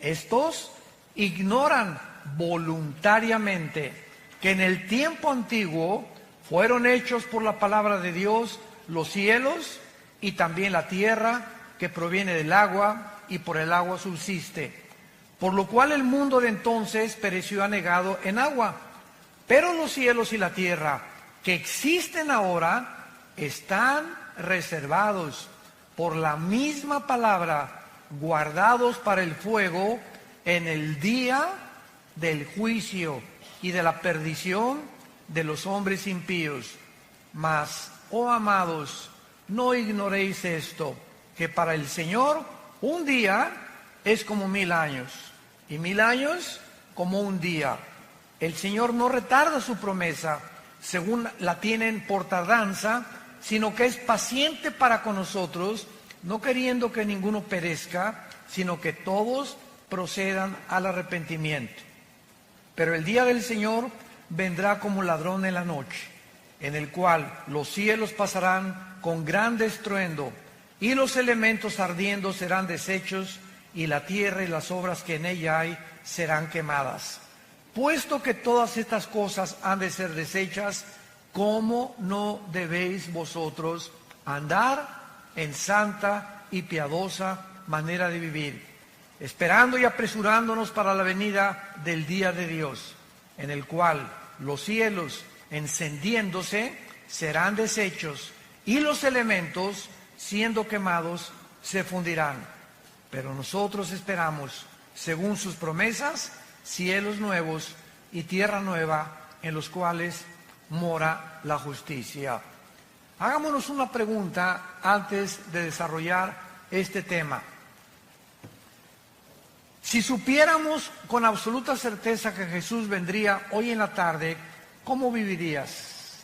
Estos ignoran voluntariamente que en el tiempo antiguo fueron hechos por la palabra de Dios los cielos y también la tierra que proviene del agua y por el agua subsiste, por lo cual el mundo de entonces pereció anegado en agua. Pero los cielos y la tierra que existen ahora están reservados por la misma palabra, guardados para el fuego en el día del juicio y de la perdición de los hombres impíos. Mas, oh amados, no ignoréis esto, que para el Señor un día es como 1000 años, y 1000 años como un día. El Señor no retarda su promesa, según la tienen por tardanza, sino que es paciente para con nosotros, no queriendo que ninguno perezca, sino que todos procedan al arrepentimiento. Pero el día del Señor vendrá como ladrón en la noche, en el cual los cielos pasarán con gran estruendo, y los elementos ardiendo serán deshechos, y la tierra y las obras que en ella hay serán quemadas. Puesto que todas estas cosas han de ser deshechas, ¿cómo no debéis vosotros andar en santa y piadosa manera de vivir, esperando y apresurándonos para la venida del día de Dios, en el cual los cielos, encendiéndose, serán deshechos, y los elementos, siendo quemados, se fundirán? Pero nosotros esperamos, según sus promesas, cielos nuevos y tierra nueva, en los cuales mora la justicia. Hagámonos una pregunta antes de desarrollar este tema. Si supiéramos con absoluta certeza que Jesús vendría hoy en la tarde, ¿cómo vivirías?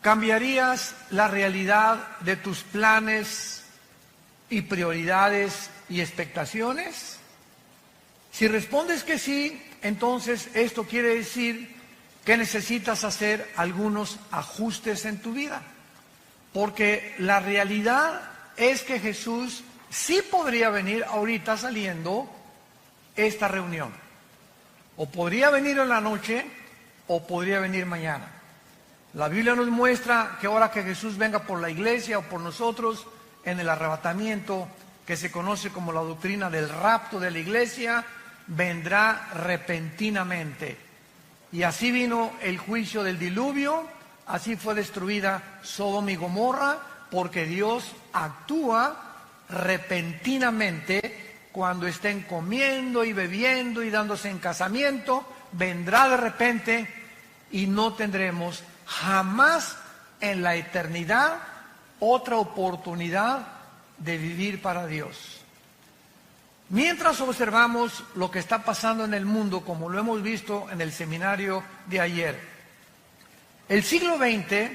¿Cambiarías la realidad de tus planes y prioridades y expectaciones? Si respondes que sí, entonces esto quiere decir que necesitas hacer algunos ajustes en tu vida. Porque la realidad es que Jesús sí podría venir ahorita saliendo esta reunión. O podría venir en la noche o podría venir mañana. La Biblia nos muestra que ahora que Jesús venga por la iglesia o por nosotros en el arrebatamiento, que se conoce como la doctrina del rapto de la iglesia, vendrá repentinamente. Y así vino el juicio del diluvio, así fue destruida Sodoma y Gomorra, porque Dios actúa repentinamente cuando estén comiendo y bebiendo y dándose en casamiento. Vendrá de repente y no tendremos jamás en la eternidad otra oportunidad de vivir para Dios. Mientras observamos lo que está pasando en el mundo, como lo hemos visto en el seminario de ayer, el siglo XX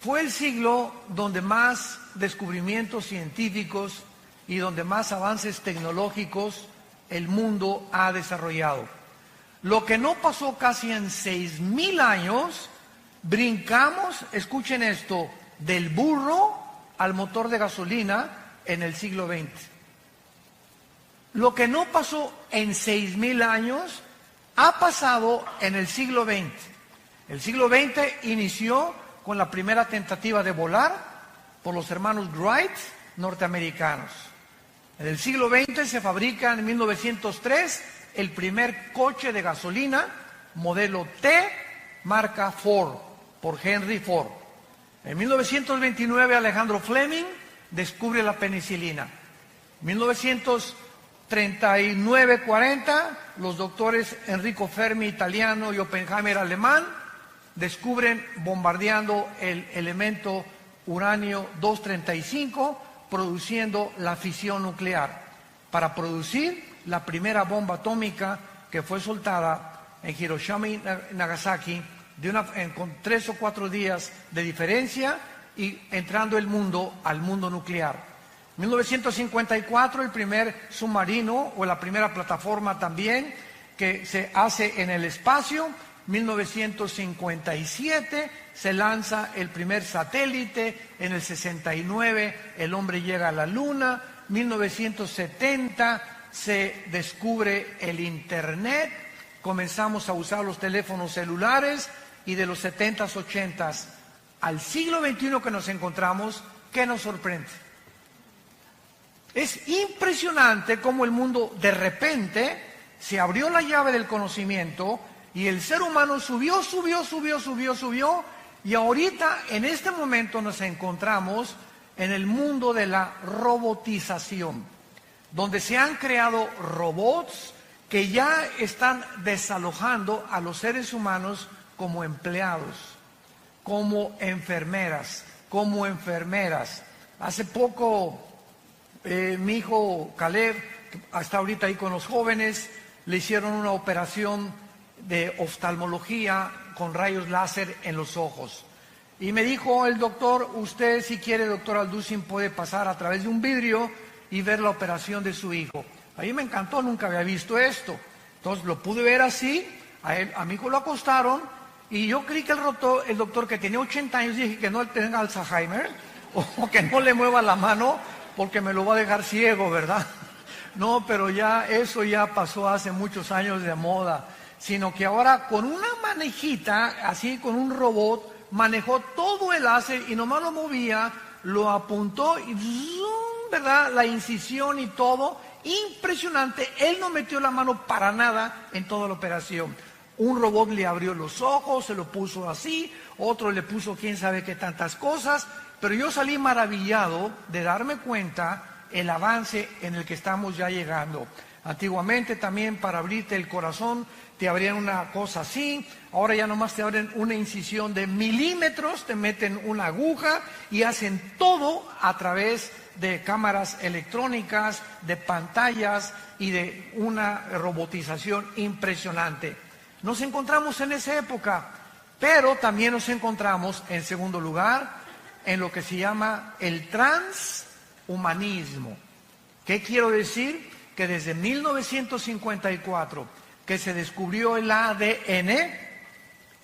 fue el siglo donde más descubrimientos científicos y donde más avances tecnológicos el mundo ha desarrollado. Lo que no pasó casi en 6000 años, brincamos, escuchen esto, del burro al motor de gasolina en el siglo XX. Lo que no pasó en 6000 años ha pasado en el siglo XX. El siglo XX inició con la primera tentativa de volar por los hermanos Wright, norteamericanos. En el siglo XX se fabrica en 1903 el primer coche de gasolina, modelo T, marca Ford, por Henry Ford. En 1929 Alejandro Fleming descubre la penicilina. En 1939-40 los doctores Enrico Fermi, italiano, y Oppenheimer, alemán, descubren bombardeando el elemento uranio 235, produciendo la fisión nuclear, para producir la primera bomba atómica que fue soltada en Hiroshima y Nagasaki con 3 o 4 días de diferencia, y entrando el mundo al mundo nuclear. En 1954 el primer submarino, o la primera plataforma también, que se hace en el espacio. 1957 se lanza el primer satélite. En el 69 el hombre llega a la luna. 1970 se descubre el Internet, comenzamos a usar los teléfonos celulares y de los 70s, 80s al siglo XXI que nos encontramos, ¿qué nos sorprende? Es impresionante cómo el mundo de repente se abrió la llave del conocimiento y el ser humano subió y ahorita en este momento nos encontramos en el mundo de la robotización, donde se han creado robots que ya están desalojando a los seres humanos como empleados, como enfermeras. Hace poco mi hijo Caleb, que está ahorita ahí con los jóvenes, le hicieron una operación de oftalmología con rayos láser en los ojos. Y me dijo el doctor, usted si quiere, doctor Alducin, puede pasar a través de un vidrio y ver la operación de su hijo. A mí me encantó, nunca había visto esto. Entonces lo pude ver así, a mi hijo lo acostaron y yo creí que el doctor que tenía 80 años, dije que no tenga Alzheimer o que no le mueva la mano porque me lo va a dejar ciego, ¿verdad? No, pero ya eso ya pasó hace muchos años de moda, sino que ahora con una manejita, así con un robot, manejó todo el láser y nomás lo movía, lo apuntó y ¡zum!, ¿verdad? La incisión y todo, impresionante. Él no metió la mano para nada en toda la operación. Un robot le abrió los ojos, se lo puso así, otro le puso quién sabe qué tantas cosas, pero yo salí maravillado de darme cuenta el avance en el que estamos ya llegando. Antiguamente también para abrirte el corazón te abrían una cosa así, ahora ya nomás te abren una incisión de milímetros, te meten una aguja y hacen todo a través de cámaras electrónicas, de pantallas y de una robotización impresionante. Nos encontramos en esa época, pero también nos encontramos en segundo lugar en lo que se llama el transhumanismo. ¿Qué quiero decir? Que desde 1954 que se descubrió el ADN,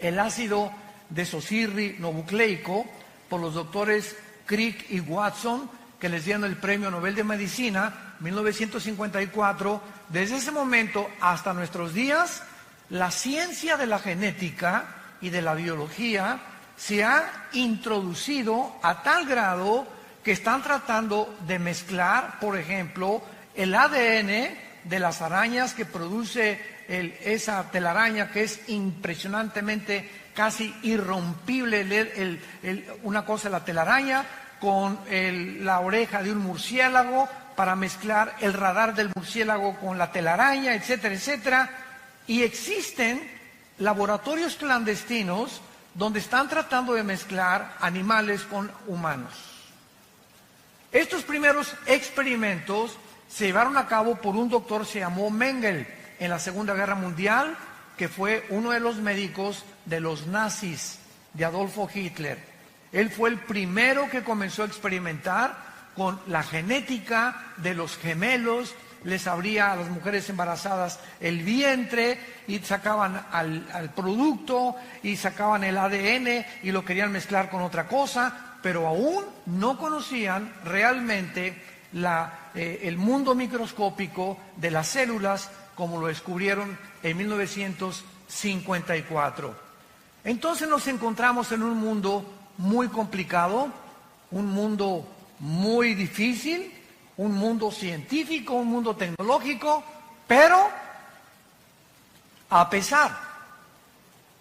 el ácido desoxirribonucleico, por los doctores Crick y Watson, que les dieron el Premio Nobel de Medicina, 1954, desde ese momento hasta nuestros días, la ciencia de la genética y de la biología se ha introducido a tal grado que están tratando de mezclar, por ejemplo, el ADN de las arañas que produce esa telaraña que es impresionantemente casi irrompible, una cosa la telaraña con la oreja de un murciélago para mezclar el radar del murciélago con la telaraña, etcétera, etcétera. Y existen laboratorios clandestinos donde están tratando de mezclar animales con humanos. Estos primeros experimentos se llevaron a cabo por un doctor, se llamó Mengele, en la Segunda Guerra Mundial, que fue uno de los médicos de los nazis, de Adolfo Hitler. Él fue el primero que comenzó a experimentar con la genética de los gemelos, les abría a las mujeres embarazadas el vientre y sacaban al producto y sacaban el ADN y lo querían mezclar con otra cosa, pero aún no conocían realmente el mundo microscópico de las células como lo descubrieron en 1954. Entonces nos encontramos en un mundo muy complicado, un mundo muy difícil, un mundo científico, un mundo tecnológico, pero a pesar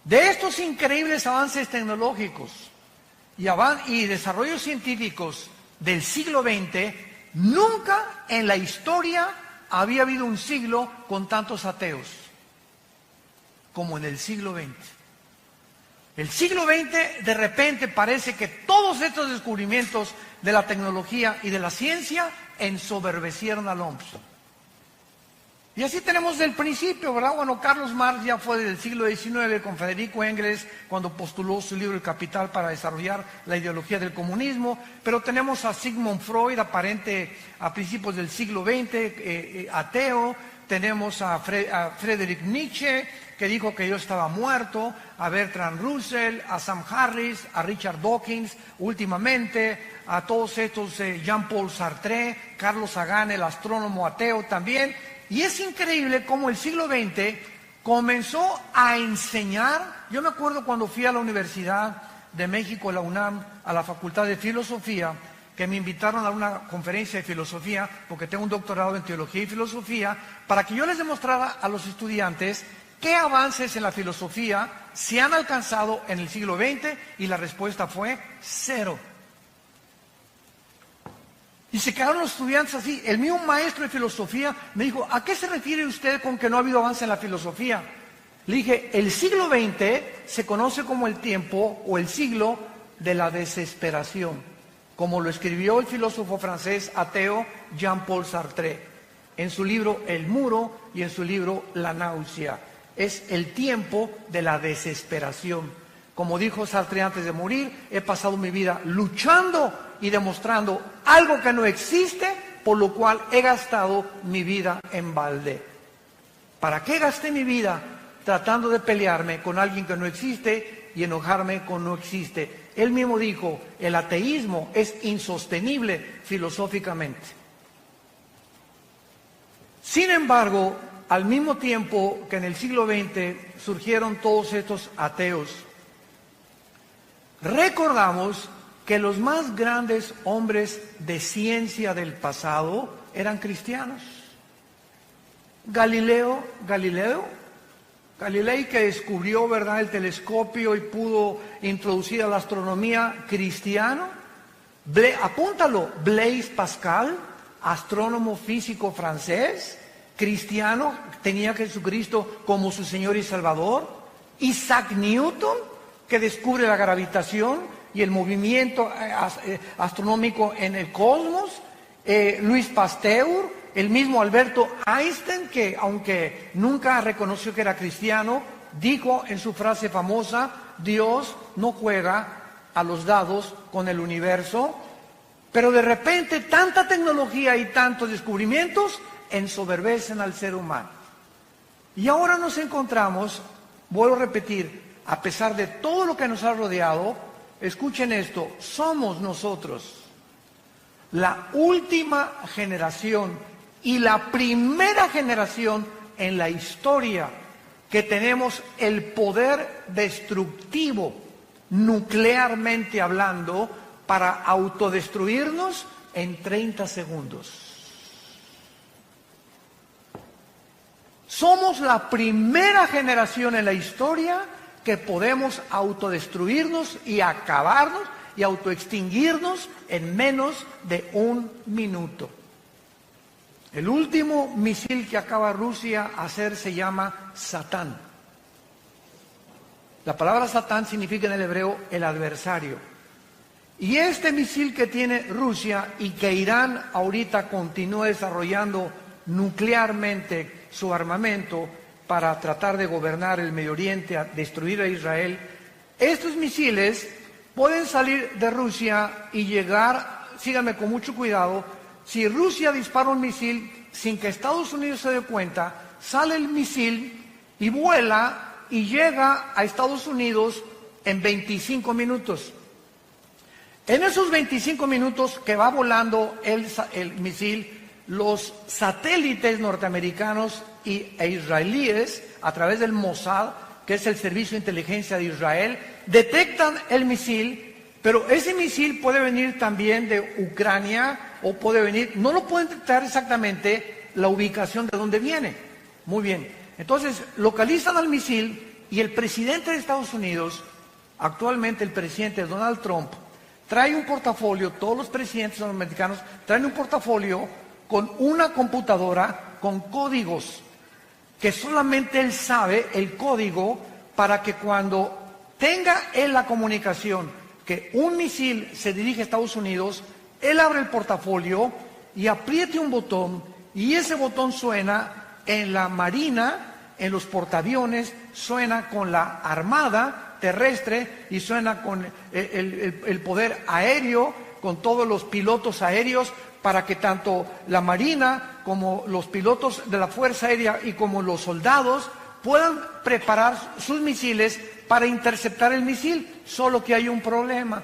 de estos increíbles avances tecnológicos y desarrollos científicos del siglo XX, nunca en la historia había habido un siglo con tantos ateos como en el siglo XX. El siglo XX de repente parece que todos estos descubrimientos de la tecnología y de la ciencia ensoberbecieron al hombre. Y así tenemos del principio, ¿verdad? Bueno, Carlos Marx ya fue del siglo XIX con Federico Engels cuando postuló su libro El Capital para desarrollar la ideología del comunismo, pero tenemos a Sigmund Freud, aparente a principios del siglo XX, ateo, tenemos a Friedrich Nietzsche, que dijo que Dios estaba muerto, a Bertrand Russell, a Sam Harris, a Richard Dawkins, últimamente, a todos estos, Jean-Paul Sartre, Carlos Sagan, el astrónomo ateo también. Y es increíble cómo el siglo XX comenzó a enseñar. Yo me acuerdo cuando fui a la Universidad de México, la UNAM, a la Facultad de Filosofía, que me invitaron a una conferencia de filosofía, porque tengo un doctorado en teología y filosofía, para que yo les demostrara a los estudiantes qué avances en la filosofía se han alcanzado en el siglo XX, y la respuesta fue 0. Y se quedaron los estudiantes así. El mismo maestro de filosofía me dijo, ¿a qué se refiere usted con que no ha habido avance en la filosofía? Le dije, el siglo XX se conoce como el tiempo o el siglo de la desesperación, como lo escribió el filósofo francés ateo Jean-Paul Sartre en su libro El Muro y en su libro La Náusea. Es el tiempo de la desesperación. Como dijo Sartre antes de morir, he pasado mi vida luchando y demostrando algo que no existe, por lo cual he gastado mi vida en balde. ¿Para qué gasté mi vida tratando de pelearme con alguien que no existe y enojarme con no existe? Él mismo dijo, el ateísmo es insostenible filosóficamente. Sin embargo, al mismo tiempo que en el siglo XX surgieron todos estos ateos, recordamos que los más grandes hombres de ciencia del pasado eran cristianos. Galilei, que descubrió, ¿verdad?, el telescopio y pudo introducir a la astronomía, cristiano. Apúntalo, Blaise Pascal, astrónomo físico francés, cristiano, tenía a Jesucristo como su Señor y Salvador. Isaac Newton, que descubre la gravitación y el movimiento astronómico en el cosmos. Luis Pasteur, el mismo Alberto Einstein, que aunque nunca reconoció que era cristiano, dijo en su frase famosa, Dios no juega a los dados con el universo. Pero de repente tanta tecnología y tantos descubrimientos ensoberbecen al ser humano. Y ahora nos encontramos, vuelvo a repetir, a pesar de todo lo que nos ha rodeado, escuchen esto, somos nosotros la última generación y la primera generación en la historia que tenemos el poder destructivo, nuclearmente hablando, para autodestruirnos en 30 segundos. Somos la primera generación en la historia que podemos autodestruirnos y acabarnos y autoextinguirnos en menos de 1 minuto. El último misil que acaba Rusia de hacer se llama Satán. La palabra Satán significa en el hebreo el adversario. Y este misil que tiene Rusia y que Irán ahorita continúa desarrollando nuclearmente su armamento para tratar de gobernar el Medio Oriente, a destruir a Israel, estos misiles pueden salir de Rusia y llegar, síganme con mucho cuidado, si Rusia dispara un misil sin que Estados Unidos se dé cuenta, sale el misil y vuela y llega a Estados Unidos en 25 minutos. En esos 25 minutos que va volando el misil, los satélites norteamericanos e israelíes, a través del Mossad, que es el servicio de inteligencia de Israel, detectan el misil, pero ese misil puede venir también de Ucrania o puede venir, no lo pueden detectar exactamente la ubicación de donde viene. Muy bien, entonces localizan al misil y el presidente de Estados Unidos, actualmente el presidente Donald Trump, trae un portafolio, todos los presidentes norteamericanos traen un portafolio con una computadora con códigos que solamente él sabe el código para que cuando tenga él la comunicación que un misil se dirige a Estados Unidos, él abre el portafolio y apriete un botón y ese botón suena en la marina, en los portaaviones, suena con la armada terrestre y suena con el poder aéreo, con todos los pilotos aéreos, para que tanto la Marina como los pilotos de la Fuerza Aérea y como los soldados puedan preparar sus misiles para interceptar el misil. Solo que hay un problema,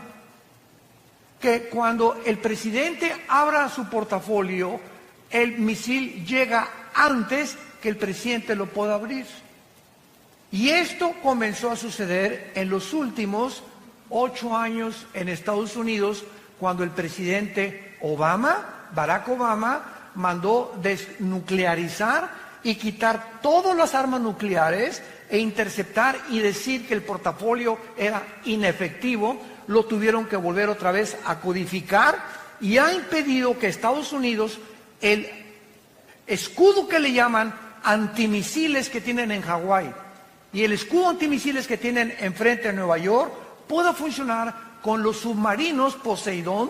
que cuando el presidente abra su portafolio, el misil llega antes que el presidente lo pueda abrir. Y esto comenzó a suceder en los últimos 8 años en Estados Unidos, cuando el presidente Barack Obama, mandó desnuclearizar y quitar todas las armas nucleares e interceptar y decir que el portafolio era inefectivo. Lo tuvieron que volver otra vez a codificar y ha impedido que Estados Unidos, el escudo que le llaman antimisiles que tienen en Hawái y el escudo antimisiles que tienen enfrente de Nueva York, pueda funcionar con los submarinos Poseidón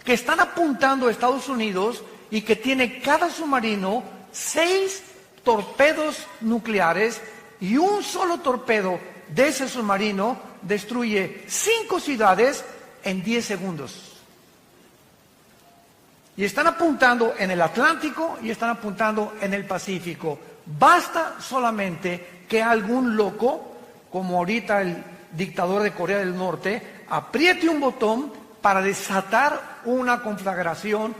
que están apuntando a Estados Unidos y que tiene cada submarino 6 torpedos nucleares, y un solo torpedo de ese submarino destruye 5 ciudades en 10 segundos. Y están apuntando en el Atlántico y están apuntando en el Pacífico. Basta solamente que algún loco, como ahorita el dictador de Corea del Norte, apriete un botón para desatar una conflagración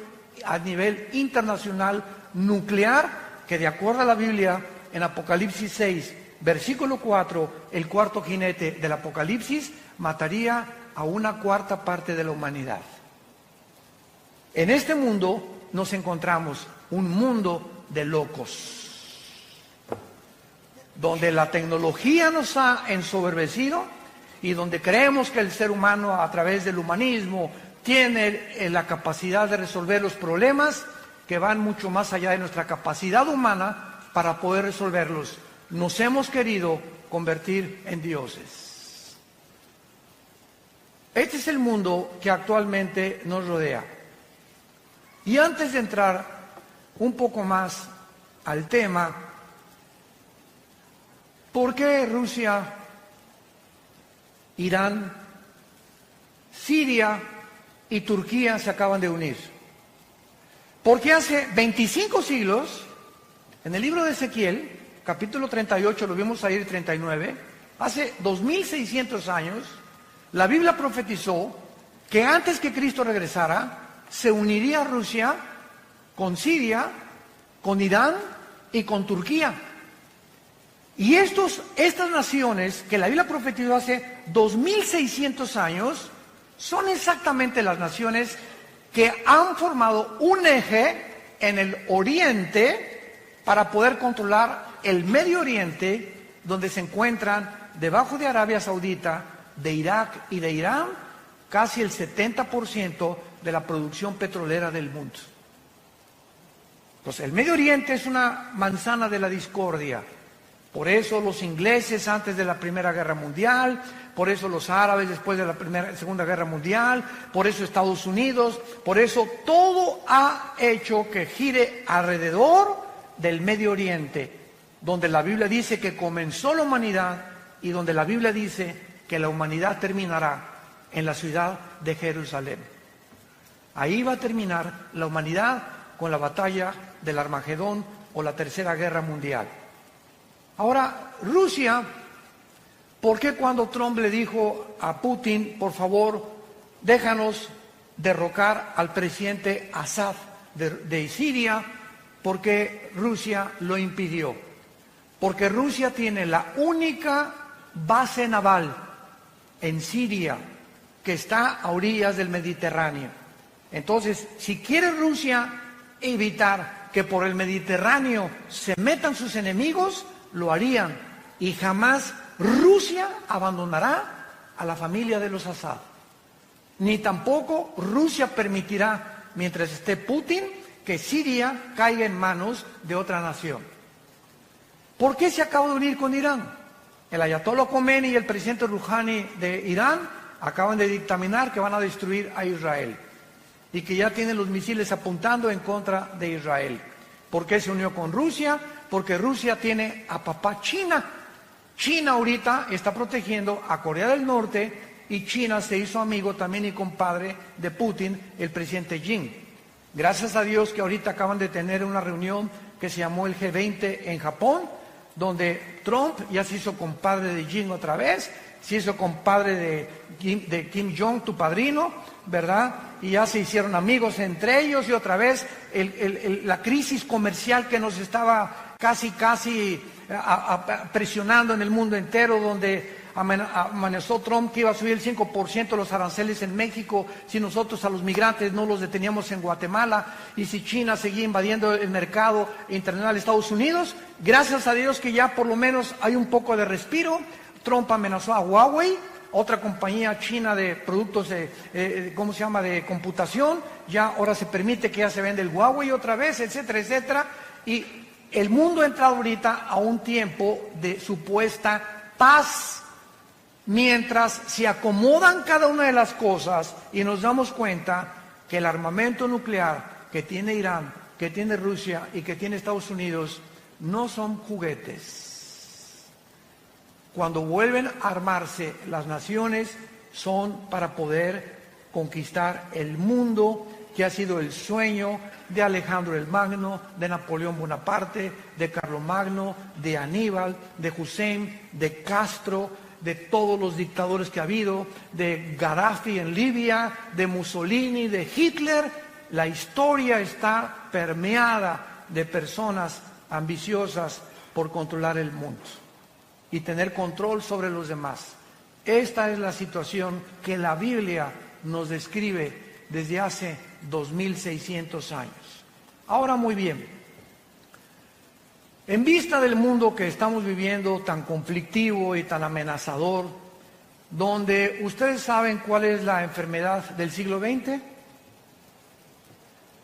a nivel internacional nuclear, que de acuerdo a la Biblia, en Apocalipsis 6, versículo 4, el cuarto jinete del Apocalipsis mataría a 1/4 parte de la humanidad. En este mundo nos encontramos un mundo de locos, donde la tecnología nos ha ensoberbecido y donde creemos que el ser humano, a través del humanismo, tiene la capacidad de resolver los problemas que van mucho más allá de nuestra capacidad humana para poder resolverlos. Nos hemos querido convertir en dioses. Este es el mundo que actualmente nos rodea. Y antes de entrar un poco más al tema, ¿por qué Rusia, Irán, Siria y Turquía se acaban de unir? Porque hace 25 siglos, en el libro de Ezequiel, capítulo 38, lo vimos ahí, 39, hace 2600 años, la Biblia profetizó que antes que Cristo regresara, se uniría Rusia con Siria, con Irán y con Turquía. Y estas naciones que la Biblia profetizó hace 2600 años, son exactamente las naciones que han formado un eje en el Oriente para poder controlar el Medio Oriente, donde se encuentran debajo de Arabia Saudita, de Irak y de Irán, casi el 70% de la producción petrolera del mundo. Entonces, el Medio Oriente es una manzana de la discordia. Por eso los ingleses antes de la Primera Guerra Mundial, por eso los árabes después de la Segunda Guerra Mundial, por eso Estados Unidos, por eso todo ha hecho que gire alrededor del Medio Oriente, donde la Biblia dice que comenzó la humanidad y donde la Biblia dice que la humanidad terminará en la ciudad de Jerusalén. Ahí va a terminar la humanidad con la batalla del Armagedón o la Tercera Guerra Mundial. Ahora, Rusia, ¿por qué cuando Trump le dijo a Putin, por favor, déjanos derrocar al presidente Assad de Siria, por qué Rusia lo impidió? Porque Rusia tiene la única base naval en Siria que está a orillas del Mediterráneo. Entonces, si quiere Rusia evitar que por el Mediterráneo se metan sus enemigos, lo harían, y jamás Rusia abandonará a la familia de los Assad, ni tampoco Rusia permitirá, mientras esté Putin, que Siria caiga en manos de otra nación. ¿Por qué se acaba de unir con Irán? El ayatollah Khomeini y el presidente Rouhani de Irán acaban de dictaminar que van a destruir a Israel y que ya tienen los misiles apuntando en contra de Israel. ¿Por qué se unió con Rusia? Porque Rusia tiene a papá China. China ahorita está protegiendo a Corea del Norte y China se hizo amigo también y compadre de Putin, el presidente Xi. Gracias a Dios que ahorita acaban de tener una reunión que se llamó el G20 en Japón, donde Trump ya se hizo compadre de Jin otra vez, se hizo compadre de Kim Jong, tu padrino, ¿verdad? Y ya se hicieron amigos entre ellos, y otra vez la crisis comercial que nos estaba casi presionando en el mundo entero, donde amenazó Trump que iba a subir el 5% los aranceles en México si nosotros a los migrantes no los deteníamos en Guatemala, y si China seguía invadiendo el mercado internacional de Estados Unidos. Gracias a Dios que ya por lo menos hay un poco de respiro. Trump amenazó a Huawei, otra compañía china de productos de computación. Ya ahora se permite que ya se vende el Huawei otra vez, etcétera, etcétera. Y el mundo ha entrado ahorita a un tiempo de supuesta paz, mientras se acomodan cada una de las cosas y nos damos cuenta que el armamento nuclear que tiene Irán, que tiene Rusia y que tiene Estados Unidos no son juguetes. Cuando vuelven a armarse las naciones, son para poder conquistar el mundo, que ha sido el sueño de Alejandro el Magno, de Napoleón Bonaparte, de Carlomagno, de Aníbal, de Hussein, de Castro, de todos los dictadores que ha habido, de Gaddafi en Libia, de Mussolini, de Hitler. La historia está permeada de personas ambiciosas por controlar el mundo y tener control sobre los demás. Esta es la situación que la Biblia nos describe desde hace 2600 años. Ahora, muy bien, en vista del mundo que estamos viviendo, tan conflictivo y tan amenazador, donde ustedes saben cuál es la enfermedad del siglo XX,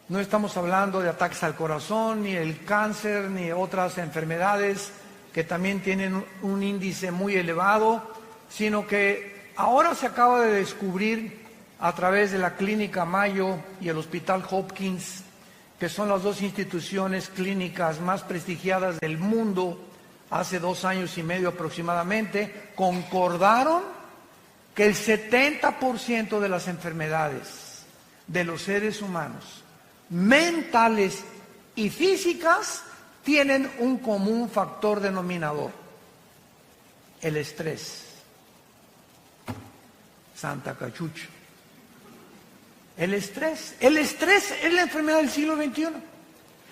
no estamos hablando de ataques al corazón, ni el cáncer, ni otras enfermedades que también tienen un índice muy elevado, sino que ahora se acaba de descubrir a través de la Clínica Mayo y el Hospital Hopkins, que son las dos instituciones clínicas más prestigiadas del mundo, hace 2 años y medio aproximadamente, concordaron que el 70% de las enfermedades de los seres humanos, mentales y físicas, tienen un común factor denominador: el estrés. Santa Cachucha. El estrés es la enfermedad del siglo XXI.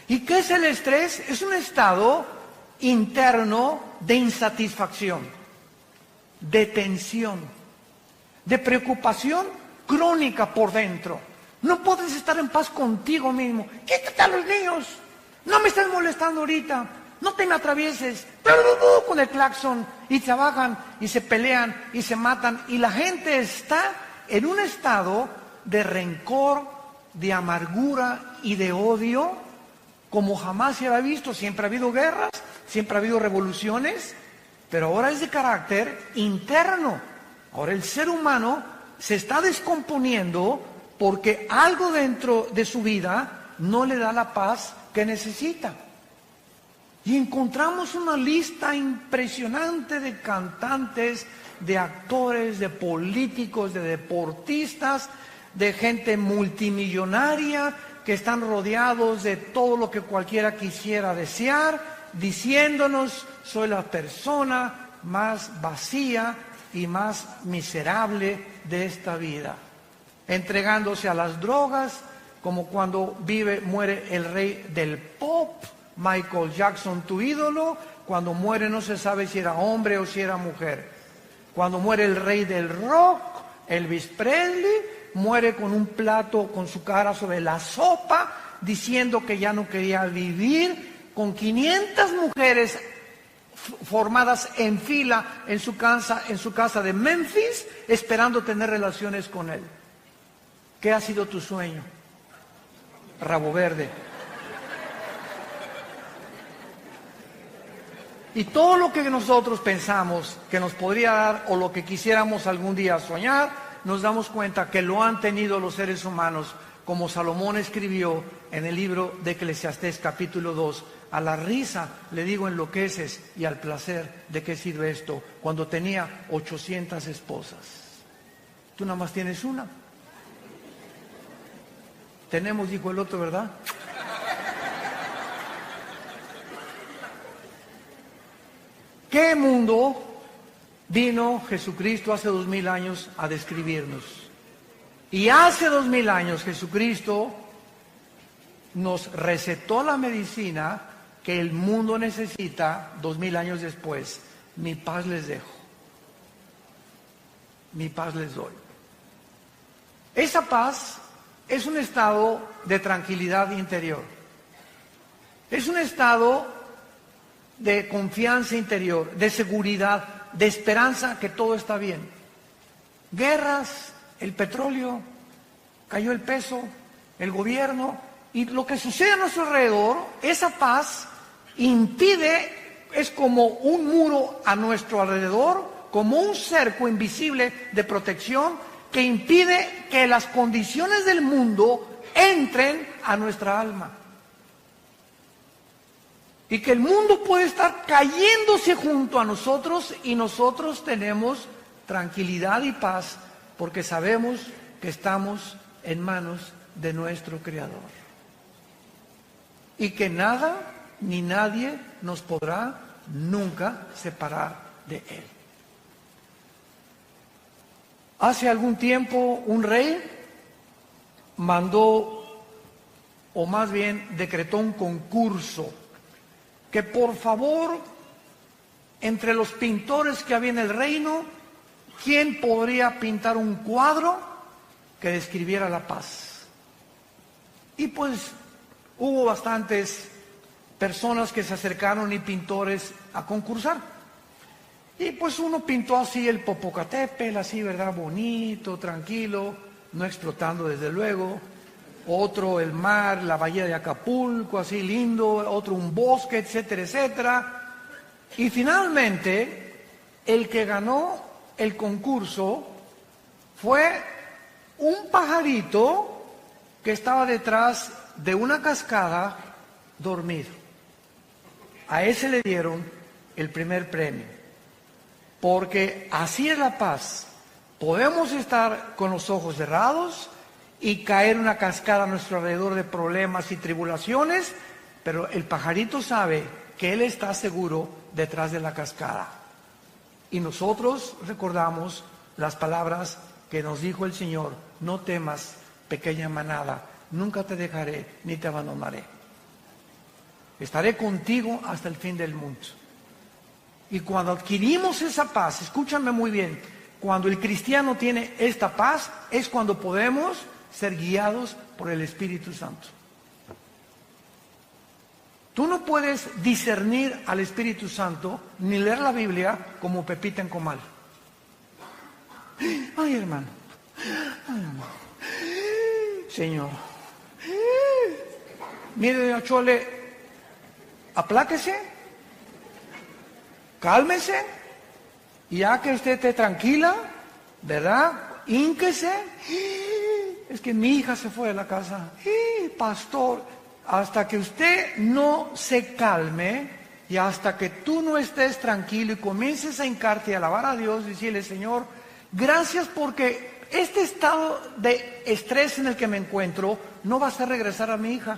¿Y qué es el estrés? Es un estado interno de insatisfacción, de tensión, de preocupación crónica por dentro. No puedes estar en paz contigo mismo. Quítate a los niños, no me estés molestando ahorita, no te me atravieses, con el claxon, y se bajan y se pelean y se matan, y la gente está en un estado de rencor, de amargura y de odio como jamás se había visto. Siempre ha habido guerras, siempre ha habido revoluciones, pero ahora es de carácter interno. Ahora el ser humano se está descomponiendo porque algo dentro de su vida no le da la paz que necesita. Y encontramos una lista impresionante de cantantes, de actores, de políticos, de deportistas, de gente multimillonaria que están rodeados de todo lo que cualquiera quisiera desear, diciéndonos: soy la persona más vacía y más miserable de esta vida, entregándose a las drogas, como cuando muere el rey del pop, Michael Jackson, tu ídolo. Cuando muere no se sabe si era hombre o si era mujer. Cuando muere el rey del rock, Elvis Presley, muere con un plato con su cara sobre la sopa, diciendo que ya no quería vivir, con 500 mujeres formadas en fila en su casa de Memphis, esperando tener relaciones con él. ¿Qué ha sido tu sueño? Rabo verde. Y todo lo que nosotros pensamos que nos podría dar, o lo que quisiéramos algún día soñar, nos damos cuenta que lo han tenido los seres humanos, como Salomón escribió en el libro de Eclesiastés capítulo 2, a la risa le digo enloqueces, y al placer de qué sirve esto, cuando tenía 800 esposas. Tú nada más tienes una. Tenemos, dijo el otro, ¿verdad? ¿Qué mundo vino Jesucristo hace 2000 años a describirnos? Y hace 2000 años Jesucristo nos recetó la medicina que el mundo necesita 2000 años después. Mi paz les dejo, mi paz les doy. Esa paz es un estado de tranquilidad interior. Es un estado de confianza interior, de seguridad, de esperanza que todo está bien. Guerras, el petróleo, cayó el peso, el gobierno, y lo que sucede a nuestro alrededor, esa paz impide, es como un muro a nuestro alrededor, como un cerco invisible de protección que impide que las condiciones del mundo entren a nuestra alma. Y que el mundo puede estar cayéndose junto a nosotros y nosotros tenemos tranquilidad y paz porque sabemos que estamos en manos de nuestro Creador. Y que nada ni nadie nos podrá nunca separar de Él. Hace algún tiempo un rey mandó, o más bien decretó un concurso, que por favor, entre los pintores que había en el reino, ¿quién podría pintar un cuadro que describiera la paz? Y pues hubo bastantes personas que se acercaron y pintores a concursar. Y pues uno pintó así el Popocatépetl, así, ¿verdad? Bonito, tranquilo, no explotando desde luego. Otro el mar, la bahía de Acapulco, así lindo, otro un bosque, etcétera, etcétera. Y finalmente, el que ganó el concurso fue un pajarito que estaba detrás de una cascada dormido. A ese le dieron el primer premio, porque así es la paz. Podemos estar con los ojos cerrados y caer una cascada a nuestro alrededor de problemas y tribulaciones, pero el pajarito sabe que él está seguro detrás de la cascada. Y nosotros recordamos las palabras que nos dijo el Señor: no temas, pequeña manada, nunca te dejaré ni te abandonaré. Estaré contigo hasta el fin del mundo. Y cuando adquirimos esa paz, escúchame muy bien, cuando el cristiano tiene esta paz, es cuando podemos ser guiados por el Espíritu Santo. Tú no puedes discernir al Espíritu Santo ni leer la Biblia como Pepita en comal. Ay, hermano. Ay, hermano. Señor. Mire, doña Chole, apláquese, cálmese, y ya que usted esté tranquila, ¿verdad? Hínquese. Es que mi hija se fue de la casa. Pastor, hasta que usted no se calme y hasta que tú no estés tranquilo y comiences a hincarte y a alabar a Dios, decirle: Señor, gracias porque este estado de estrés en el que me encuentro no va a hacer regresar a mi hija.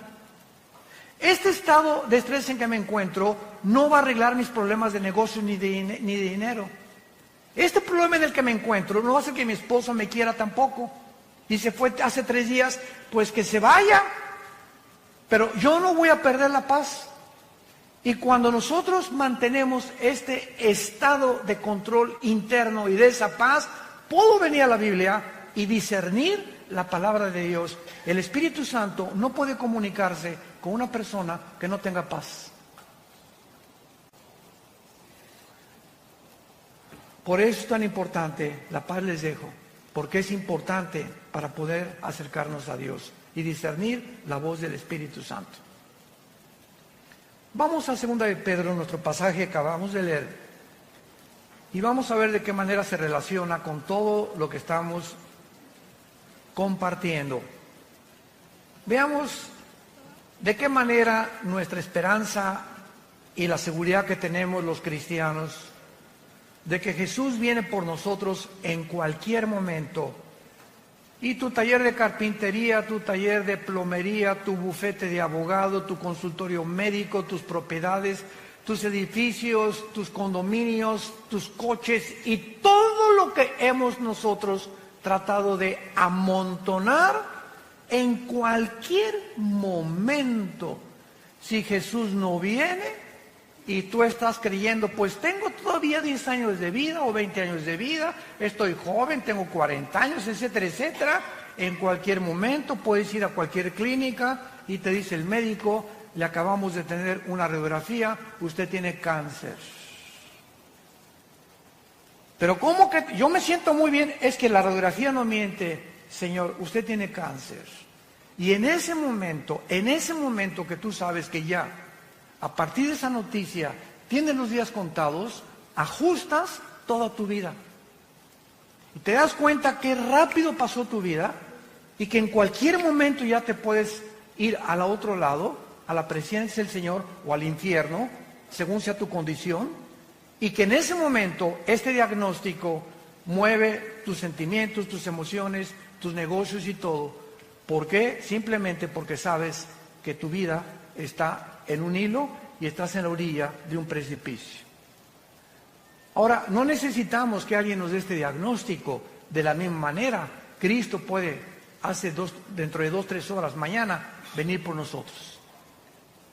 Este estado de estrés en que me encuentro no va a arreglar mis problemas de negocio ni de dinero. Este problema en el que me encuentro no va a hacer que mi esposa me quiera tampoco. Y se fue hace 3 días, pues que se vaya. Pero yo no voy a perder la paz. Y cuando nosotros mantenemos este estado de control interno y de esa paz, puedo venir a la Biblia y discernir la palabra de Dios. El Espíritu Santo no puede comunicarse con una persona que no tenga paz. Por eso es tan importante, la paz les dejo, porque es importante para poder acercarnos a Dios y discernir la voz del Espíritu Santo. Vamos a 2 de Pedro, nuestro pasaje que acabamos de leer, y vamos a ver de qué manera se relaciona con todo lo que estamos compartiendo. Veamos de qué manera nuestra esperanza y la seguridad que tenemos los cristianos de que Jesús viene por nosotros en cualquier momento Y tu taller de carpintería, tu taller de plomería, tu bufete de abogado, tu consultorio médico, tus propiedades, tus edificios, tus condominios, tus coches y todo lo que hemos nosotros tratado de amontonar en cualquier momento. Si Jesús no viene y tú estás creyendo, pues tengo todavía 10 años de vida o 20 años de vida, estoy joven, tengo 40 años, etcétera, etcétera. En cualquier momento puedes ir a cualquier clínica y te dice el médico, le acabamos de tener una radiografía, usted tiene cáncer. Pero ¿cómo que yo me siento muy bien? Es que la radiografía no miente, señor, usted tiene cáncer. Y en ese momento que tú sabes que ya, a partir de esa noticia, tienes los días contados, ajustas toda tu vida. Y te das cuenta que rápido pasó tu vida y que en cualquier momento ya te puedes ir al otro lado, a la presencia del Señor o al infierno, según sea tu condición, y que en ese momento este diagnóstico mueve tus sentimientos, tus emociones, tus negocios y todo. ¿Por qué? Simplemente porque sabes que tu vida está en un hilo y estás en la orilla de un precipicio. Ahora, no necesitamos que alguien nos dé este diagnóstico de la misma manera. Cristo puede, dentro de 2-3 horas, mañana, venir por nosotros.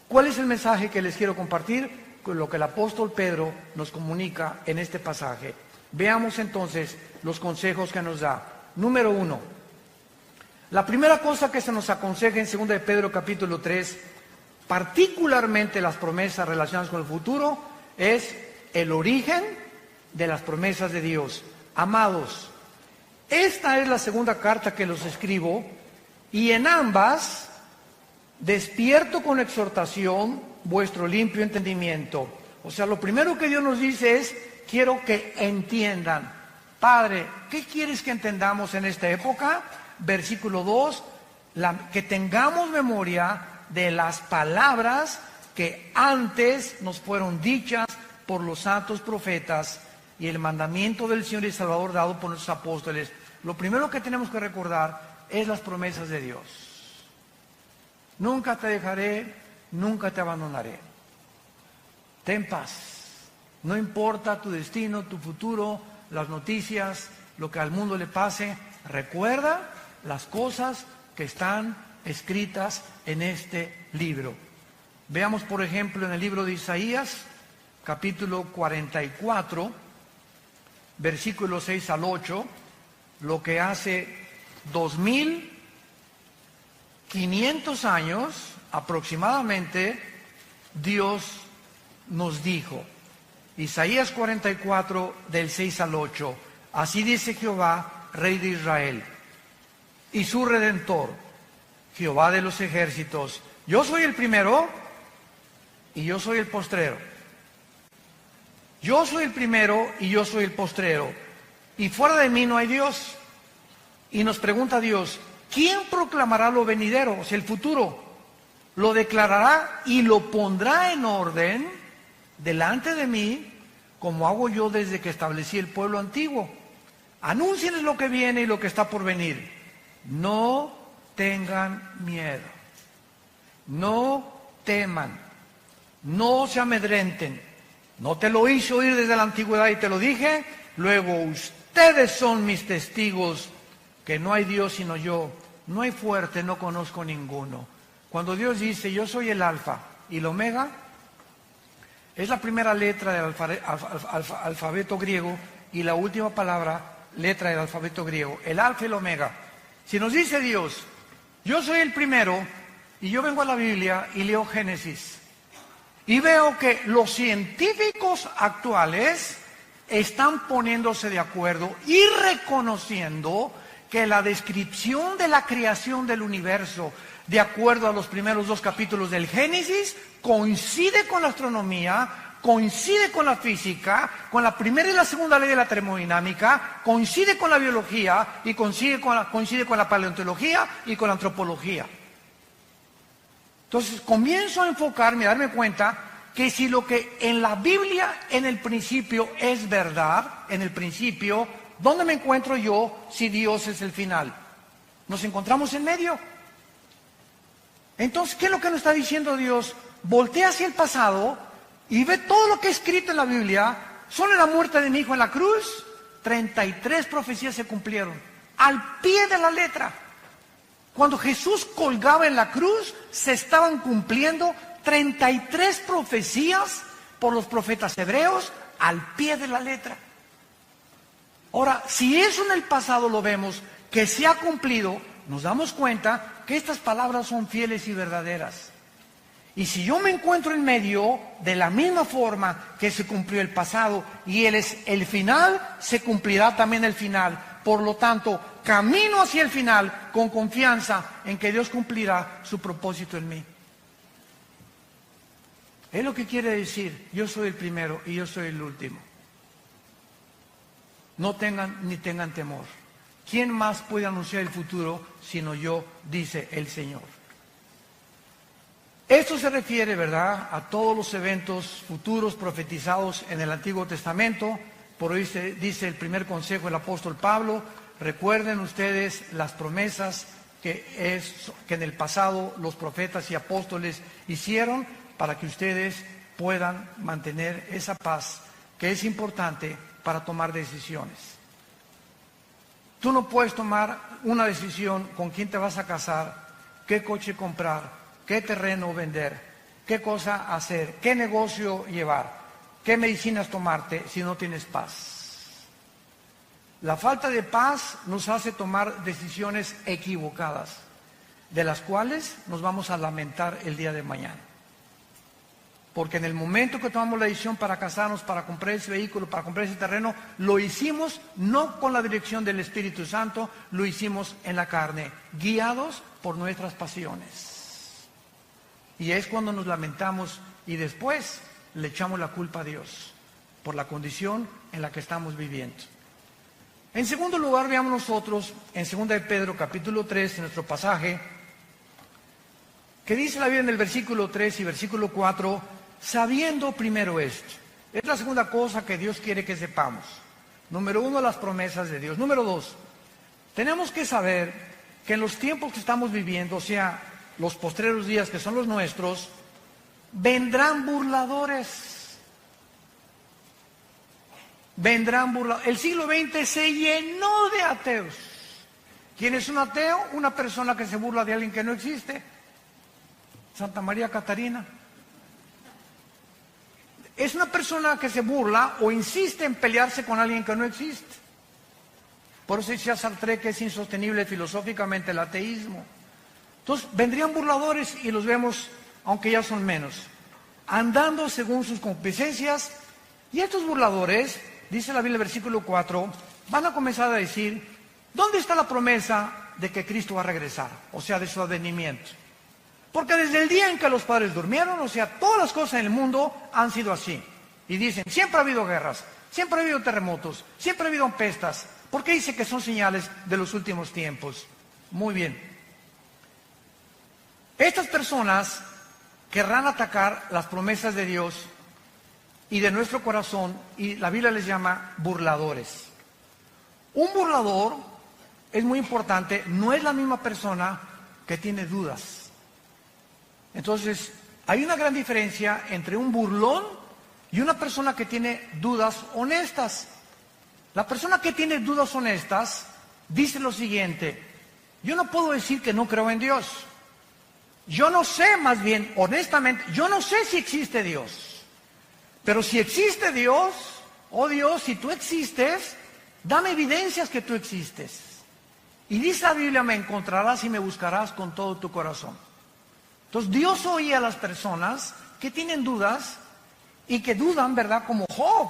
¿Cuál es el mensaje que les quiero compartir? Con lo que el apóstol Pedro nos comunica en este pasaje. Veamos entonces los consejos que nos da. Número 1. La primera cosa que se nos aconseja en 2 de Pedro capítulo 3, particularmente las promesas relacionadas con el futuro, es el origen de las promesas de Dios. Amados, esta es la segunda carta que los escribo, y en ambas despierto con exhortación vuestro limpio entendimiento. O sea, lo primero que Dios nos dice es, quiero que entiendan. Padre, ¿qué quieres que entendamos en esta época? Versículo 2, que tengamos memoria de las palabras que antes nos fueron dichas por los santos profetas y el mandamiento del Señor y Salvador dado por nuestros apóstoles. Lo primero que tenemos que recordar es las promesas de Dios. Nunca te dejaré, nunca te abandonaré. Ten paz. No importa tu destino, tu futuro, las noticias, lo que al mundo le pase. Recuerda las cosas que están escritas en este libro. Veamos, por ejemplo, en el libro de Isaías, capítulo 44, versículos 6 al 8, lo que hace 2500 años aproximadamente Dios nos dijo. Isaías 44, del 6 al 8. Así dice Jehová, Rey de Israel, y su Redentor, Jehová de los ejércitos: yo soy el primero y yo soy el postrero. Yo soy el primero y yo soy el postrero. Y fuera de mí no hay Dios. Y nos pregunta Dios, ¿quién proclamará lo venidero, o sea, el futuro? Lo declarará y lo pondrá en orden delante de mí, como hago yo desde que establecí el pueblo antiguo. Anúncienles lo que viene y lo que está por venir. No tengan miedo, no teman, no se amedrenten. No te lo hice oír desde la antigüedad y te lo dije. Luego ustedes son mis testigos que no hay Dios sino yo. No hay fuerte, no conozco ninguno. Cuando Dios dice, yo soy el alfa y el omega, es la primera letra del alfabeto griego y la última letra del alfabeto griego, el alfa y el omega. Si nos dice Dios, yo soy el primero, y yo vengo a la Biblia y leo Génesis, y veo que los científicos actuales están poniéndose de acuerdo y reconociendo que la descripción de la creación del universo, de acuerdo a los primeros 2 capítulos del Génesis, coincide con la astronomía, coincide con la física, con la primera y la segunda ley de la termodinámica, coincide con la biología y coincide con la paleontología y con la antropología. Entonces comienzo a enfocarme, a darme cuenta que si lo que en la Biblia en el principio es verdad, en el principio, ¿dónde me encuentro yo si Dios es el final? Nos encontramos en medio. Entonces, ¿qué es lo que nos está diciendo Dios? Voltea hacia el pasado y ve todo lo que he escrito en la Biblia. Solo en la muerte de mi hijo en la cruz, 33 profecías se cumplieron, al pie de la letra. Cuando Jesús colgaba en la cruz, se estaban cumpliendo 33 profecías por los profetas hebreos, al pie de la letra. Ahora, si eso en el pasado lo vemos, que se ha cumplido, nos damos cuenta que estas palabras son fieles y verdaderas. Y si yo me encuentro en medio, de la misma forma que se cumplió el pasado y Él es el final, se cumplirá también el final. Por lo tanto, camino hacia el final con confianza en que Dios cumplirá su propósito en mí. Es lo que quiere decir, yo soy el primero y yo soy el último. No tengan ni tengan temor. ¿Quién más puede anunciar el futuro sino yo? Dice el Señor. Esto se refiere, ¿verdad?, a todos los eventos futuros profetizados en el Antiguo Testamento. Por hoy dice el primer consejo del apóstol Pablo: recuerden ustedes las promesas que en el pasado los profetas y apóstoles hicieron, para que ustedes puedan mantener esa paz que es importante para tomar decisiones. Tú no puedes tomar una decisión con quién te vas a casar, qué coche comprar, qué terreno vender, qué cosa hacer, qué negocio llevar, qué medicinas tomarte si no tienes paz. La falta de paz nos hace tomar decisiones equivocadas, de las cuales nos vamos a lamentar el día de mañana. Porque en el momento que tomamos la decisión para casarnos, para comprar ese vehículo, para comprar ese terreno, lo hicimos no con la dirección del Espíritu Santo, lo hicimos en la carne, guiados por nuestras pasiones. Y es cuando nos lamentamos y después le echamos la culpa a Dios por la condición en la que estamos viviendo. En segundo lugar, veamos nosotros en 2 de Pedro capítulo 3, en nuestro pasaje, que dice la Biblia en el versículo 3 y versículo 4, sabiendo primero esto. Es la segunda cosa que Dios quiere que sepamos. Número 1, las promesas de Dios. Número 2, tenemos que saber que en los tiempos que estamos viviendo, o sea, los postreros días que son los nuestros, vendrán burladores. Vendrán burladores. El siglo XX se llenó de ateos. ¿Quién es un ateo? Una persona que se burla de alguien que no existe. Santa María Catarina. Es una persona que se burla o insiste en pelearse con alguien que no existe. Por eso decía Sartre que es insostenible filosóficamente el ateísmo. Entonces vendrían burladores y los vemos, aunque ya son menos, andando según sus concupiscencias. Y estos burladores, dice la Biblia en el versículo 4, van a comenzar a decir: ¿dónde está la promesa de que Cristo va a regresar? O sea, de su advenimiento. Porque desde el día en que los padres durmieron, o sea, todas las cosas en el mundo han sido así. Y dicen, siempre ha habido guerras, siempre ha habido terremotos, siempre ha habido pestas. ¿Por qué dice que son señales de los últimos tiempos? Muy bien. Estas personas querrán atacar las promesas de Dios y de nuestro corazón, y la Biblia les llama burladores. Un burlador, es muy importante, no es la misma persona que tiene dudas. Entonces, hay una gran diferencia entre un burlón y una persona que tiene dudas honestas. La persona que tiene dudas honestas dice lo siguiente: yo no puedo decir que no creo en Dios. Yo no sé, más bien, honestamente, yo no sé si existe Dios. Pero si existe Dios, oh Dios, si tú existes, dame evidencias que tú existes. Y dice la Biblia, me encontrarás y me buscarás con todo tu corazón. Entonces Dios oye a las personas que tienen dudas y que dudan, ¿verdad? Como Job.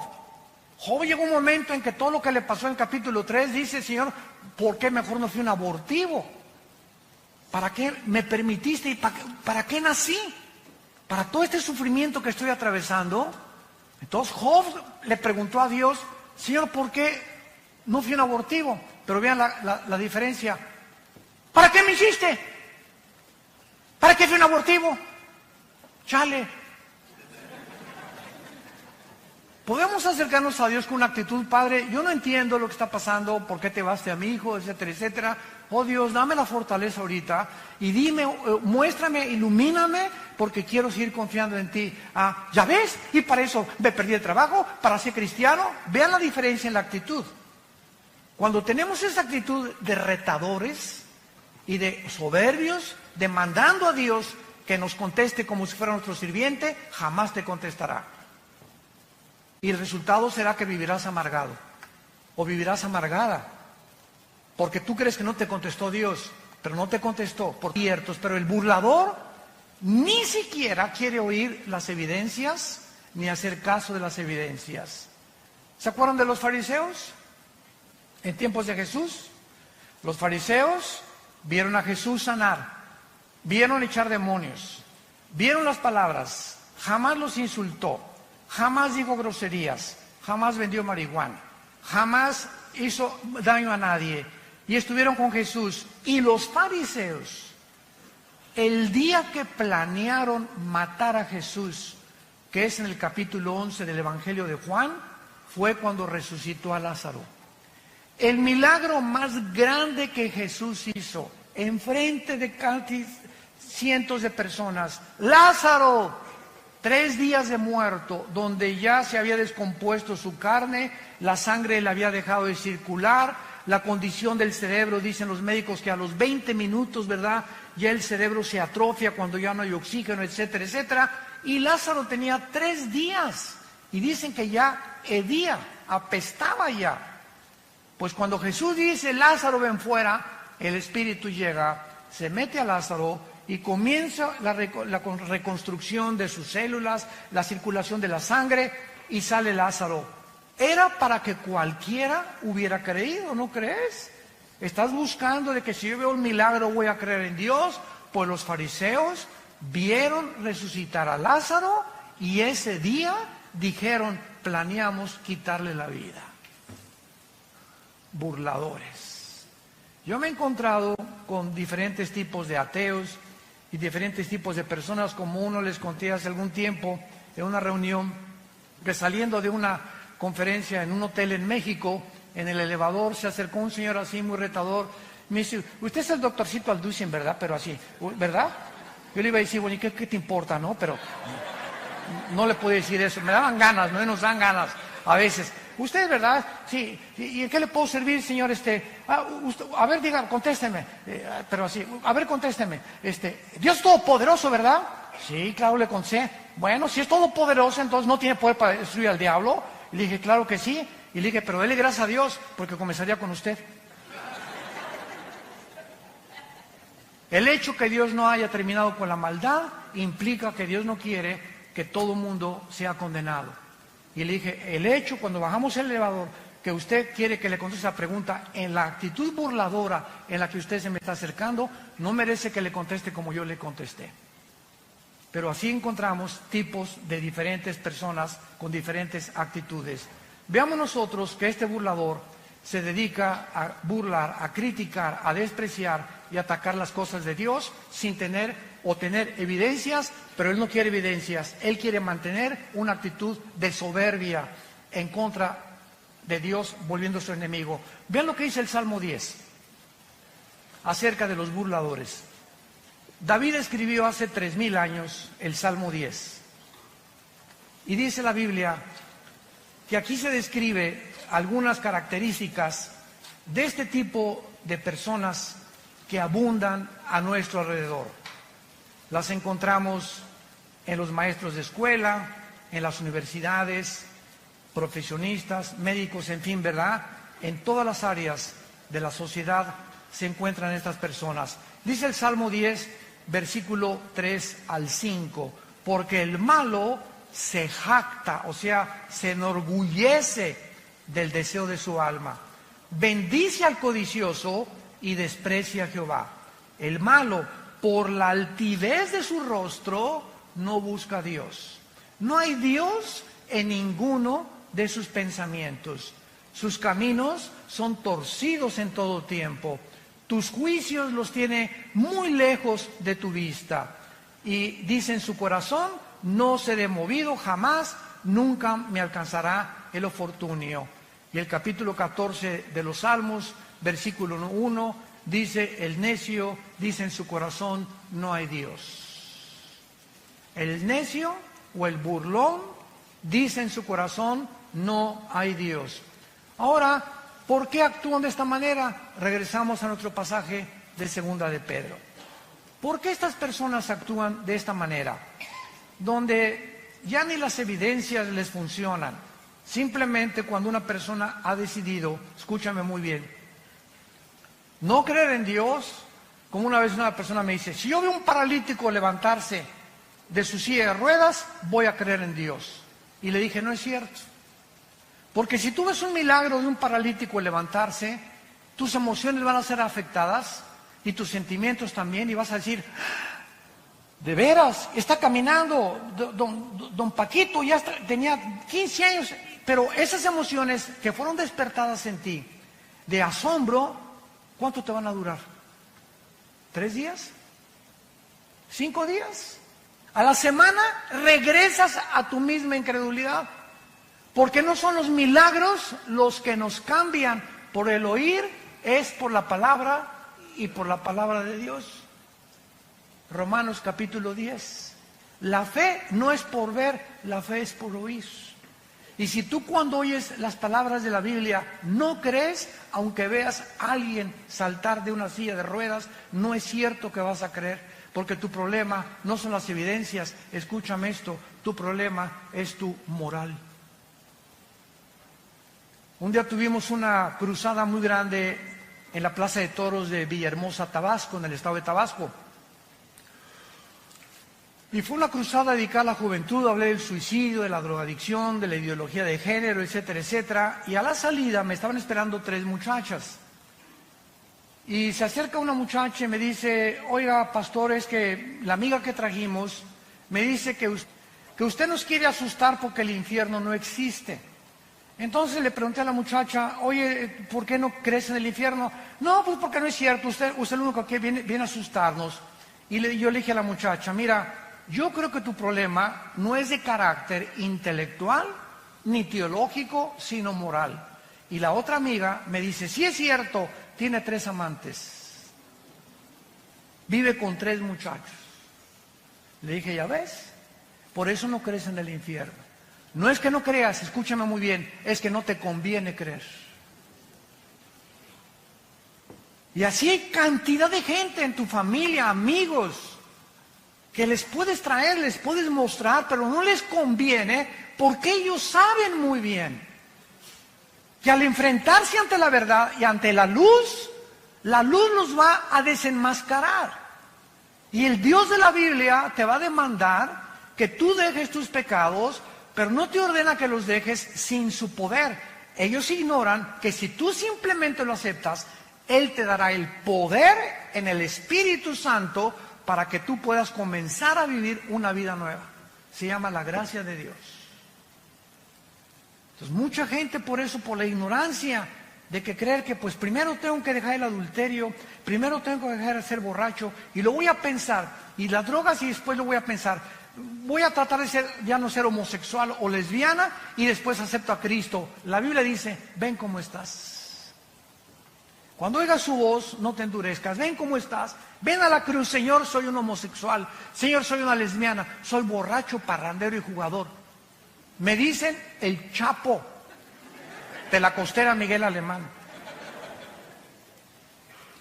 Job llegó un momento en que todo lo que le pasó en el capítulo 3, dice: Señor, ¿por qué mejor no fui un abortivo? ¿Para qué me permitiste y para qué nací? Para todo este sufrimiento que estoy atravesando. Entonces Job le preguntó a Dios: Señor, ¿por qué no fui un abortivo? Pero vean la diferencia. ¿Para qué me hiciste? ¿Para qué fui un abortivo? Chale. Podemos acercarnos a Dios con una actitud: Padre, yo no entiendo lo que está pasando, por qué te vas a mi hijo, etcétera, etcétera. oh Dios, dame la fortaleza ahorita y dime, muéstrame, ilumíname, porque quiero seguir confiando en ti. ¿Ya ves? Y para eso me perdí el trabajo, para ser cristiano. Vean la diferencia en la actitud. Cuando tenemos esa actitud de retadores y de soberbios, demandando a Dios que nos conteste como si fuera nuestro sirviente, jamás te contestará. Y el resultado será que vivirás amargado o vivirás amargada, porque tú crees que no te contestó Dios, pero no te contestó por ciertos. Pero el burlador ni siquiera quiere oír las evidencias ni hacer caso de las evidencias. ¿Se acuerdan de los fariseos? En tiempos de Jesús, los fariseos vieron a Jesús sanar, vieron echar demonios, vieron las palabras, jamás los insultó, jamás dijo groserías, jamás vendió marihuana, jamás hizo daño a nadie, y estuvieron con Jesús. Y los fariseos, el día que planearon matar a Jesús, que es en el capítulo 11 del Evangelio de Juan, fue cuando resucitó a Lázaro. El milagro más grande que Jesús hizo, enfrente de casi cientos de personas. Lázaro, 3 días de muerto, donde ya se había descompuesto su carne, la sangre le había dejado de circular, la condición del cerebro, dicen los médicos que a los 20 minutos, ¿verdad?, ya el cerebro se atrofia cuando ya no hay oxígeno, etcétera, etcétera. Y Lázaro tenía 3 días, y dicen que ya hedía, apestaba ya. Pues cuando Jesús dice, Lázaro, ven fuera, el Espíritu llega, se mete a Lázaro y comienza la reconstrucción de sus células, la circulación de la sangre, y sale Lázaro. Era para que cualquiera hubiera creído, ¿no crees? Estás buscando de que si yo veo un milagro voy a creer en Dios. Pues los fariseos vieron resucitar a Lázaro y ese día dijeron, planeamos quitarle la vida. Burladores. Yo me he encontrado con diferentes tipos de ateos y diferentes tipos de personas, como uno les conté hace algún tiempo en una reunión, que saliendo de una conferencia en un hotel en México, en el elevador se acercó un señor así muy retador, me dice, usted es el doctorcito Alducin, ¿verdad? Pero así, ¿verdad? Yo le iba a decir, bueno, ¿y qué te importa, no? Pero no le pude decir eso, me daban ganas, no nos dan ganas a veces. Usted, ¿verdad? Sí. ¿Y en qué le puedo servir, señor? A ver, diga, contésteme. Pero así, a ver, contésteme. Dios es todopoderoso, ¿verdad? Sí, claro, le contesté. Bueno, si es todopoderoso, entonces no tiene poder para destruir al diablo. Y le dije, claro que sí. Y le dije, pero dele gracias a Dios, porque comenzaría con usted. El hecho que Dios no haya terminado con la maldad implica que Dios no quiere que todo mundo sea condenado. Y le dije, el hecho, cuando bajamos el elevador, que usted quiere que le conteste esa pregunta en la actitud burladora en la que usted se me está acercando, no merece que le conteste como yo le contesté. Pero así encontramos tipos de diferentes personas con diferentes actitudes. Veamos nosotros que este burlador se dedica a burlar, a criticar, a despreciar y atacar las cosas de Dios sin tener evidencias, pero él no quiere evidencias, él quiere mantener una actitud de soberbia en contra de Dios, volviendo su enemigo. Vean lo que dice el Salmo 10 acerca de los burladores. David escribió hace 3000 años el Salmo 10 y dice la Biblia que aquí se describe algunas características de este tipo de personas que abundan a nuestro alrededor. Las encontramos en los maestros de escuela, en las universidades, profesionistas, médicos, en fin, ¿verdad? En todas las áreas de la sociedad se encuentran estas personas. Dice el Salmo 10, versículo 3 al 5, porque el malo se jacta, o sea, se enorgullece del deseo de su alma. Bendice al codicioso y desprecia a Jehová. El malo, por la altivez de su rostro, no busca a Dios. No hay Dios en ninguno de sus pensamientos. Sus caminos son torcidos en todo tiempo. Tus juicios los tiene muy lejos de tu vista. Y dice en su corazón, no seré movido jamás, nunca me alcanzará el oportunio. Y el capítulo 14 de los Salmos, versículo 1, dice el necio, dice en su corazón, no hay Dios. El necio o el burlón dice en su corazón, no hay Dios. Ahora, ¿por qué actúan de esta manera? Regresamos a nuestro pasaje de Segunda de Pedro. ¿Por qué estas personas actúan de esta manera? Donde ya ni las evidencias les funcionan. Simplemente cuando una persona ha decidido, escúchame muy bien, no creer en Dios, como una vez una persona me dice, si yo veo un paralítico levantarse de su silla de ruedas, voy a creer en Dios. Y le dije, no es cierto. Porque si tú ves un milagro de un paralítico levantarse, tus emociones van a ser afectadas y tus sentimientos también, y vas a decir, de veras, está caminando, don Paquito ya tenía 15 años, pero esas emociones que fueron despertadas en ti, de asombro, ¿cuánto te van a durar? ¿3 días? ¿5 días? A la semana regresas a tu misma incredulidad, porque no son los milagros los que nos cambian. Por el oír, es por la palabra y por la palabra de Dios. Romanos capítulo 10. La fe no es por ver, la fe es por oír. Y si tú cuando oyes las palabras de la Biblia no crees, aunque veas a alguien saltar de una silla de ruedas, no es cierto que vas a creer, porque tu problema no son las evidencias. Escúchame esto, tu problema es tu moral. Un día tuvimos una cruzada muy grande en la Plaza de Toros de Villahermosa, Tabasco, en el estado de Tabasco. Y fue una cruzada dedicada a la juventud. Hablé del suicidio, de la drogadicción, de la ideología de género, etcétera, etcétera. Y a la salida me estaban esperando 3 muchachas. Y se acerca una muchacha y me dice, oiga, pastor, es que la amiga que trajimos me dice que usted nos quiere asustar porque el infierno no existe. Entonces le pregunté a la muchacha, oye, ¿por qué no crees en el infierno? No, pues porque no es cierto, usted es el único que viene a asustarnos. Y yo le dije a la muchacha, mira, yo creo que tu problema no es de carácter intelectual ni teológico, sino moral. Y la otra amiga me dice, sí es cierto, tiene 3 amantes, vive con 3 muchachos. Le dije, ya ves, por eso no crees en el infierno. No es que no creas, escúchame muy bien, es que no te conviene creer. Y así hay cantidad de gente en tu familia, amigos, que les puedes traer, les puedes mostrar, pero no les conviene porque ellos saben muy bien que al enfrentarse ante la verdad y ante la luz los va a desenmascarar. Y el Dios de la Biblia te va a demandar que tú dejes tus pecados, pero no te ordena que los dejes sin su poder. Ellos ignoran que si tú simplemente lo aceptas, Él te dará el poder en el Espíritu Santo para que tú puedas comenzar a vivir una vida nueva. Se llama la gracia de Dios. Entonces mucha gente por eso, por la ignorancia de que creer que pues primero tengo que dejar el adulterio, primero tengo que dejar de ser borracho y lo voy a pensar, y las drogas, y después lo voy a pensar. Voy a tratar de ya no ser homosexual o lesbiana y después acepto a Cristo. La Biblia dice, ven cómo estás. Cuando oigas su voz, no te endurezcas. Ven cómo estás. Ven a la cruz, Señor, soy un homosexual. Señor, soy una lesbiana. Soy borracho, parrandero y jugador. Me dicen el Chapo de la costera Miguel Alemán.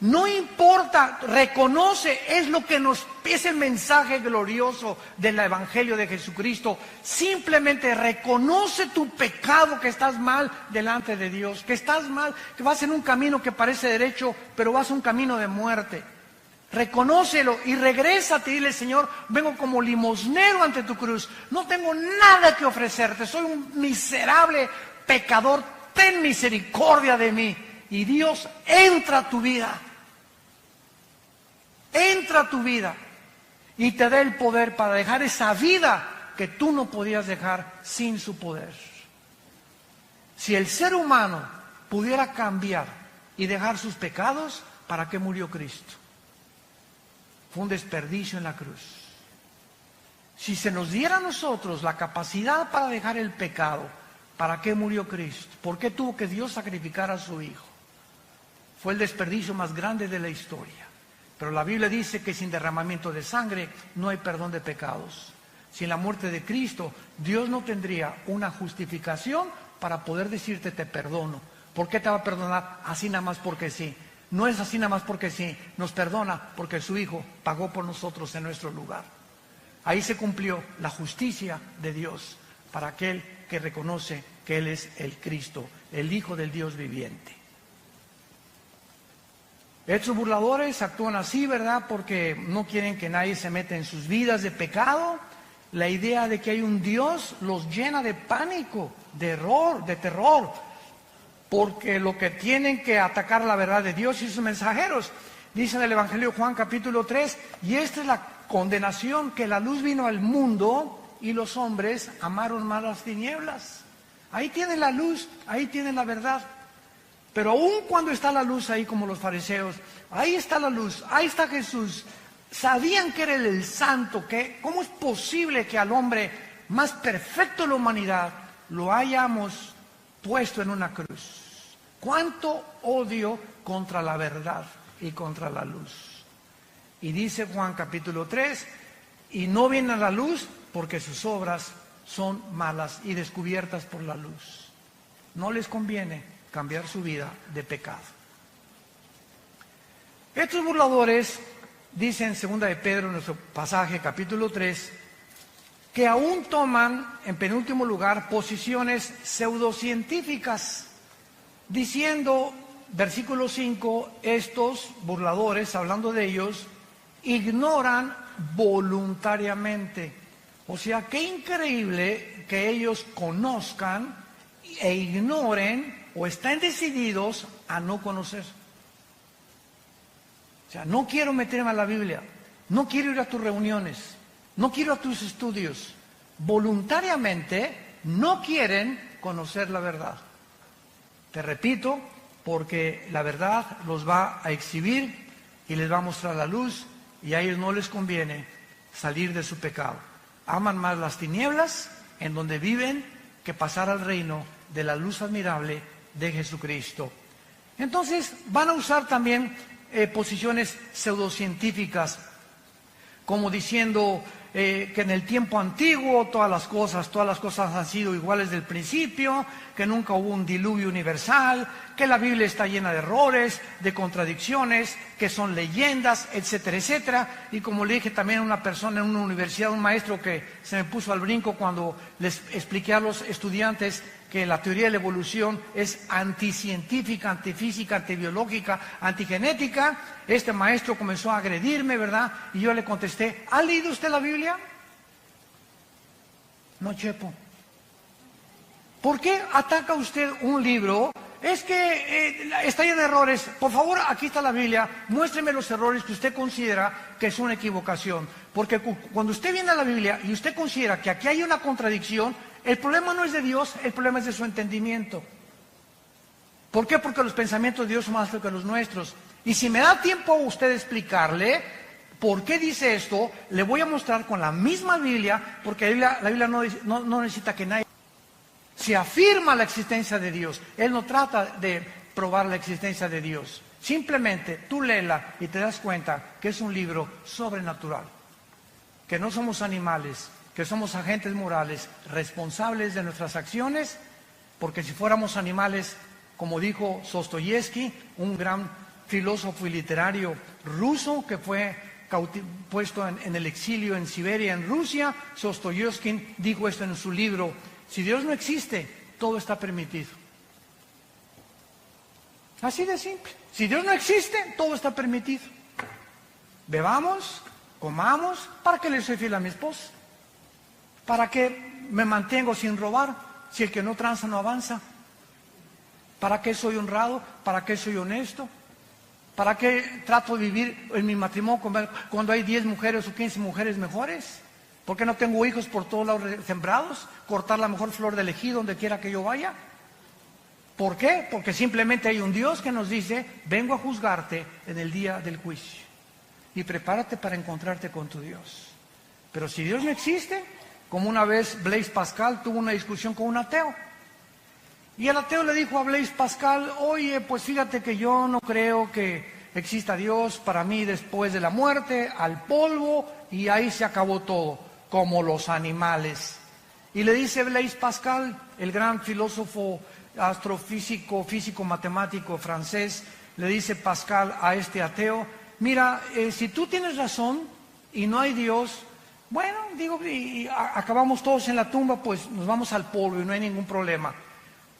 No importa, reconoce, es el mensaje glorioso del Evangelio de Jesucristo. Simplemente reconoce tu pecado, que estás mal delante de Dios, que estás mal, que vas en un camino que parece derecho, pero vas a un camino de muerte. Reconócelo y regrésate y dile, Señor, vengo como limosnero ante tu cruz. No tengo nada que ofrecerte, soy un miserable pecador, ten misericordia de mí. Y Dios entra a tu vida. Entra a tu vida y te da el poder para dejar esa vida que tú no podías dejar sin su poder. Si el ser humano pudiera cambiar y dejar sus pecados, ¿para qué murió Cristo? Fue un desperdicio en la cruz. Si se nos diera a nosotros la capacidad para dejar el pecado, ¿para qué murió Cristo? ¿Por qué tuvo que Dios sacrificar a su Hijo? fue el desperdicio más grande de la historia. Pero la Biblia dice que sin derramamiento de sangre no hay perdón de pecados. Sin la muerte de Cristo, Dios no tendría una justificación para poder decirte te perdono. ¿Por qué te va a perdonar? Así nada más porque sí. No es así nada más porque sí. Nos perdona porque su Hijo pagó por nosotros en nuestro lugar. Ahí se cumplió la justicia de Dios para aquel que reconoce que Él es el Cristo, el Hijo del Dios viviente. Estos burladores actúan así, ¿verdad? Porque no quieren que nadie se meta en sus vidas de pecado. La idea de que hay un Dios los llena de pánico, de error, de terror, porque lo que tienen que atacar la verdad de Dios y sus mensajeros. Dice en el Evangelio de Juan capítulo 3, y esta es la condenación, que la luz vino al mundo y los hombres amaron más las tinieblas. Ahí tiene la luz, ahí tiene la verdad. Pero aún cuando está la luz ahí, como los fariseos, ahí está la luz, ahí está Jesús. Sabían que era el santo, que ¿cómo es posible que al hombre más perfecto de la humanidad lo hayamos puesto en una cruz? ¿Cuánto odio contra la verdad y contra la luz? Y dice Juan capítulo 3, y no vienen a la luz porque sus obras son malas y descubiertas por la luz. No les conviene cambiar su vida de pecado. Estos burladores dicen en 2 de Pedro, en nuestro pasaje, capítulo 3, que aún toman, en penúltimo lugar, posiciones pseudocientíficas, diciendo, versículo 5, estos burladores, hablando de ellos, ignoran voluntariamente. O sea, qué increíble que ellos conozcan e ignoren o están decididos a no conocer. O sea, no quiero meterme a la Biblia, no quiero ir a tus reuniones, no quiero a tus estudios. Voluntariamente no quieren conocer la verdad. Te repito, porque la verdad los va a exhibir y les va a mostrar la luz, y a ellos no les conviene salir de su pecado. Aman más las tinieblas en donde viven que pasar al reino de la luz admirable de Jesucristo. Entonces van a usar también posiciones pseudocientíficas, como diciendo que en el tiempo antiguo todas las cosas han sido iguales desde el principio, que nunca hubo un diluvio universal, que la Biblia está llena de errores, de contradicciones, que son leyendas, etcétera, etcétera. Y como le dije también a una persona en una universidad, un maestro que se me puso al brinco cuando les expliqué a los estudiantes que la teoría de la evolución es anticientífica, antifísica, antibiológica, antigenética. Este maestro comenzó a agredirme, ¿verdad? Y yo le contesté, ¿ha leído usted la Biblia? No, Chepo. ¿Por qué ataca usted un libro? Es que está lleno de errores. Por favor, aquí está la Biblia, muéstreme los errores que usted considera que es una equivocación. Porque cuando usted viene a la Biblia y usted considera que aquí hay una contradicción, el problema no es de Dios, el problema es de su entendimiento. ¿Por qué? Porque los pensamientos de Dios son más altos que los nuestros. Y si me da tiempo a usted explicarle por qué dice esto, le voy a mostrar con la misma Biblia, porque la Biblia no necesita que nadie... Se afirma la existencia de Dios. Él no trata de probar la existencia de Dios. Simplemente tú léela y te das cuenta que es un libro sobrenatural. Que no somos animales, que somos agentes morales, responsables de nuestras acciones, porque si fuéramos animales, como dijo Dostoyevsky, un gran filósofo y literario ruso que fue puesto en el exilio en Siberia, en Rusia, Dostoyevsky dijo esto en su libro: si Dios no existe, todo está permitido. Así de simple. Si Dios no existe, todo está permitido. Bebamos, comamos, ¿para qué le soy fiel a mi esposa? ¿Para qué me mantengo sin robar si el que no tranza no avanza? ¿Para qué soy honrado? ¿Para qué soy honesto? ¿Para qué trato de vivir en mi matrimonio cuando hay 10 mujeres o 15 mujeres mejores? ¿Por qué no tengo hijos por todos lados sembrados? ¿Cortar la mejor flor del ejido donde quiera que yo vaya? ¿Por qué? Porque simplemente hay un Dios que nos dice: vengo a juzgarte en el día del juicio. Y prepárate para encontrarte con tu Dios. Pero si Dios no existe, como una vez Blaise Pascal tuvo una discusión con un ateo. Y el ateo le dijo a Blaise Pascal, oye, pues fíjate que yo no creo que exista Dios. Para mí, después de la muerte, al polvo, y ahí se acabó todo, como los animales. Y le dice Blaise Pascal, el gran filósofo, astrofísico, físico, matemático francés, le dice Pascal a este ateo, mira, si tú tienes razón y no hay Dios, bueno, digo, y acabamos todos en la tumba, pues nos vamos al polvo y no hay ningún problema.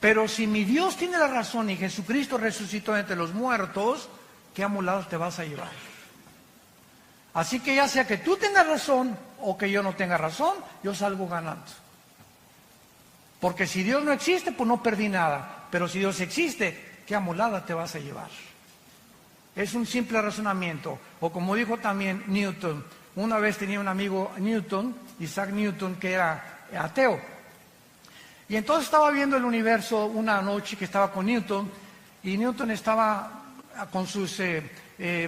Pero si mi Dios tiene la razón y Jesucristo resucitó entre los muertos, ¿qué amulados te vas a llevar? Así que ya sea que tú tengas razón o que yo no tenga razón, yo salgo ganando. Porque si Dios no existe, pues no perdí nada. Pero si Dios existe, ¿qué amulada te vas a llevar? Es un simple razonamiento. O como dijo también Newton, una vez tenía un amigo Newton, Isaac Newton, que era ateo. Y entonces estaba viendo el universo una noche que estaba con Newton, y Newton estaba con sus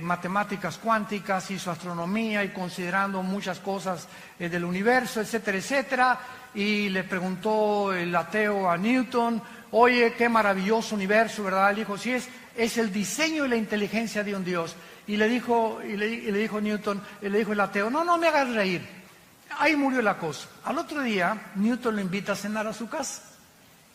matemáticas cuánticas y su astronomía y considerando muchas cosas del universo, etcétera, etcétera. Y le preguntó el ateo a Newton, oye, qué maravilloso universo, ¿verdad? Le dijo, sí, es el diseño y la inteligencia de un Dios. Y le dijo Newton, le dijo el ateo, no me hagas reír. Ahí murió la cosa. Al otro día, Newton lo invita a cenar a su casa.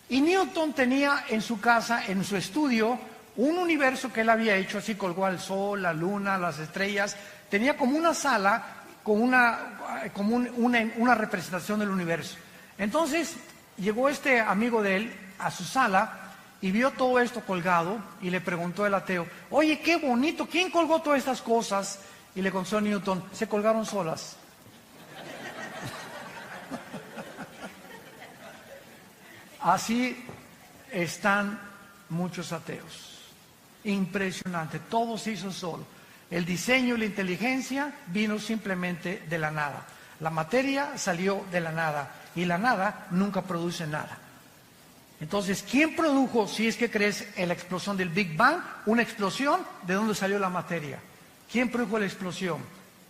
Y Newton tenía en su casa, en su estudio, un universo que él había hecho, así colgó al sol, la luna, las estrellas. Tenía como una sala con una representación del universo. Entonces, llegó este amigo de él a su sala y vio todo esto colgado y le preguntó el ateo, oye, qué bonito, ¿quién colgó todas estas cosas? Y le contestó Newton, se colgaron solas. Así están muchos ateos. Impresionante, todo se hizo solo. El diseño y la inteligencia vino simplemente de la nada. La materia salió de la nada y la nada nunca produce nada. Entonces, ¿quién produjo, si es que crees en la explosión del Big Bang, una explosión? ¿De dónde salió la materia? ¿Quién produjo la explosión?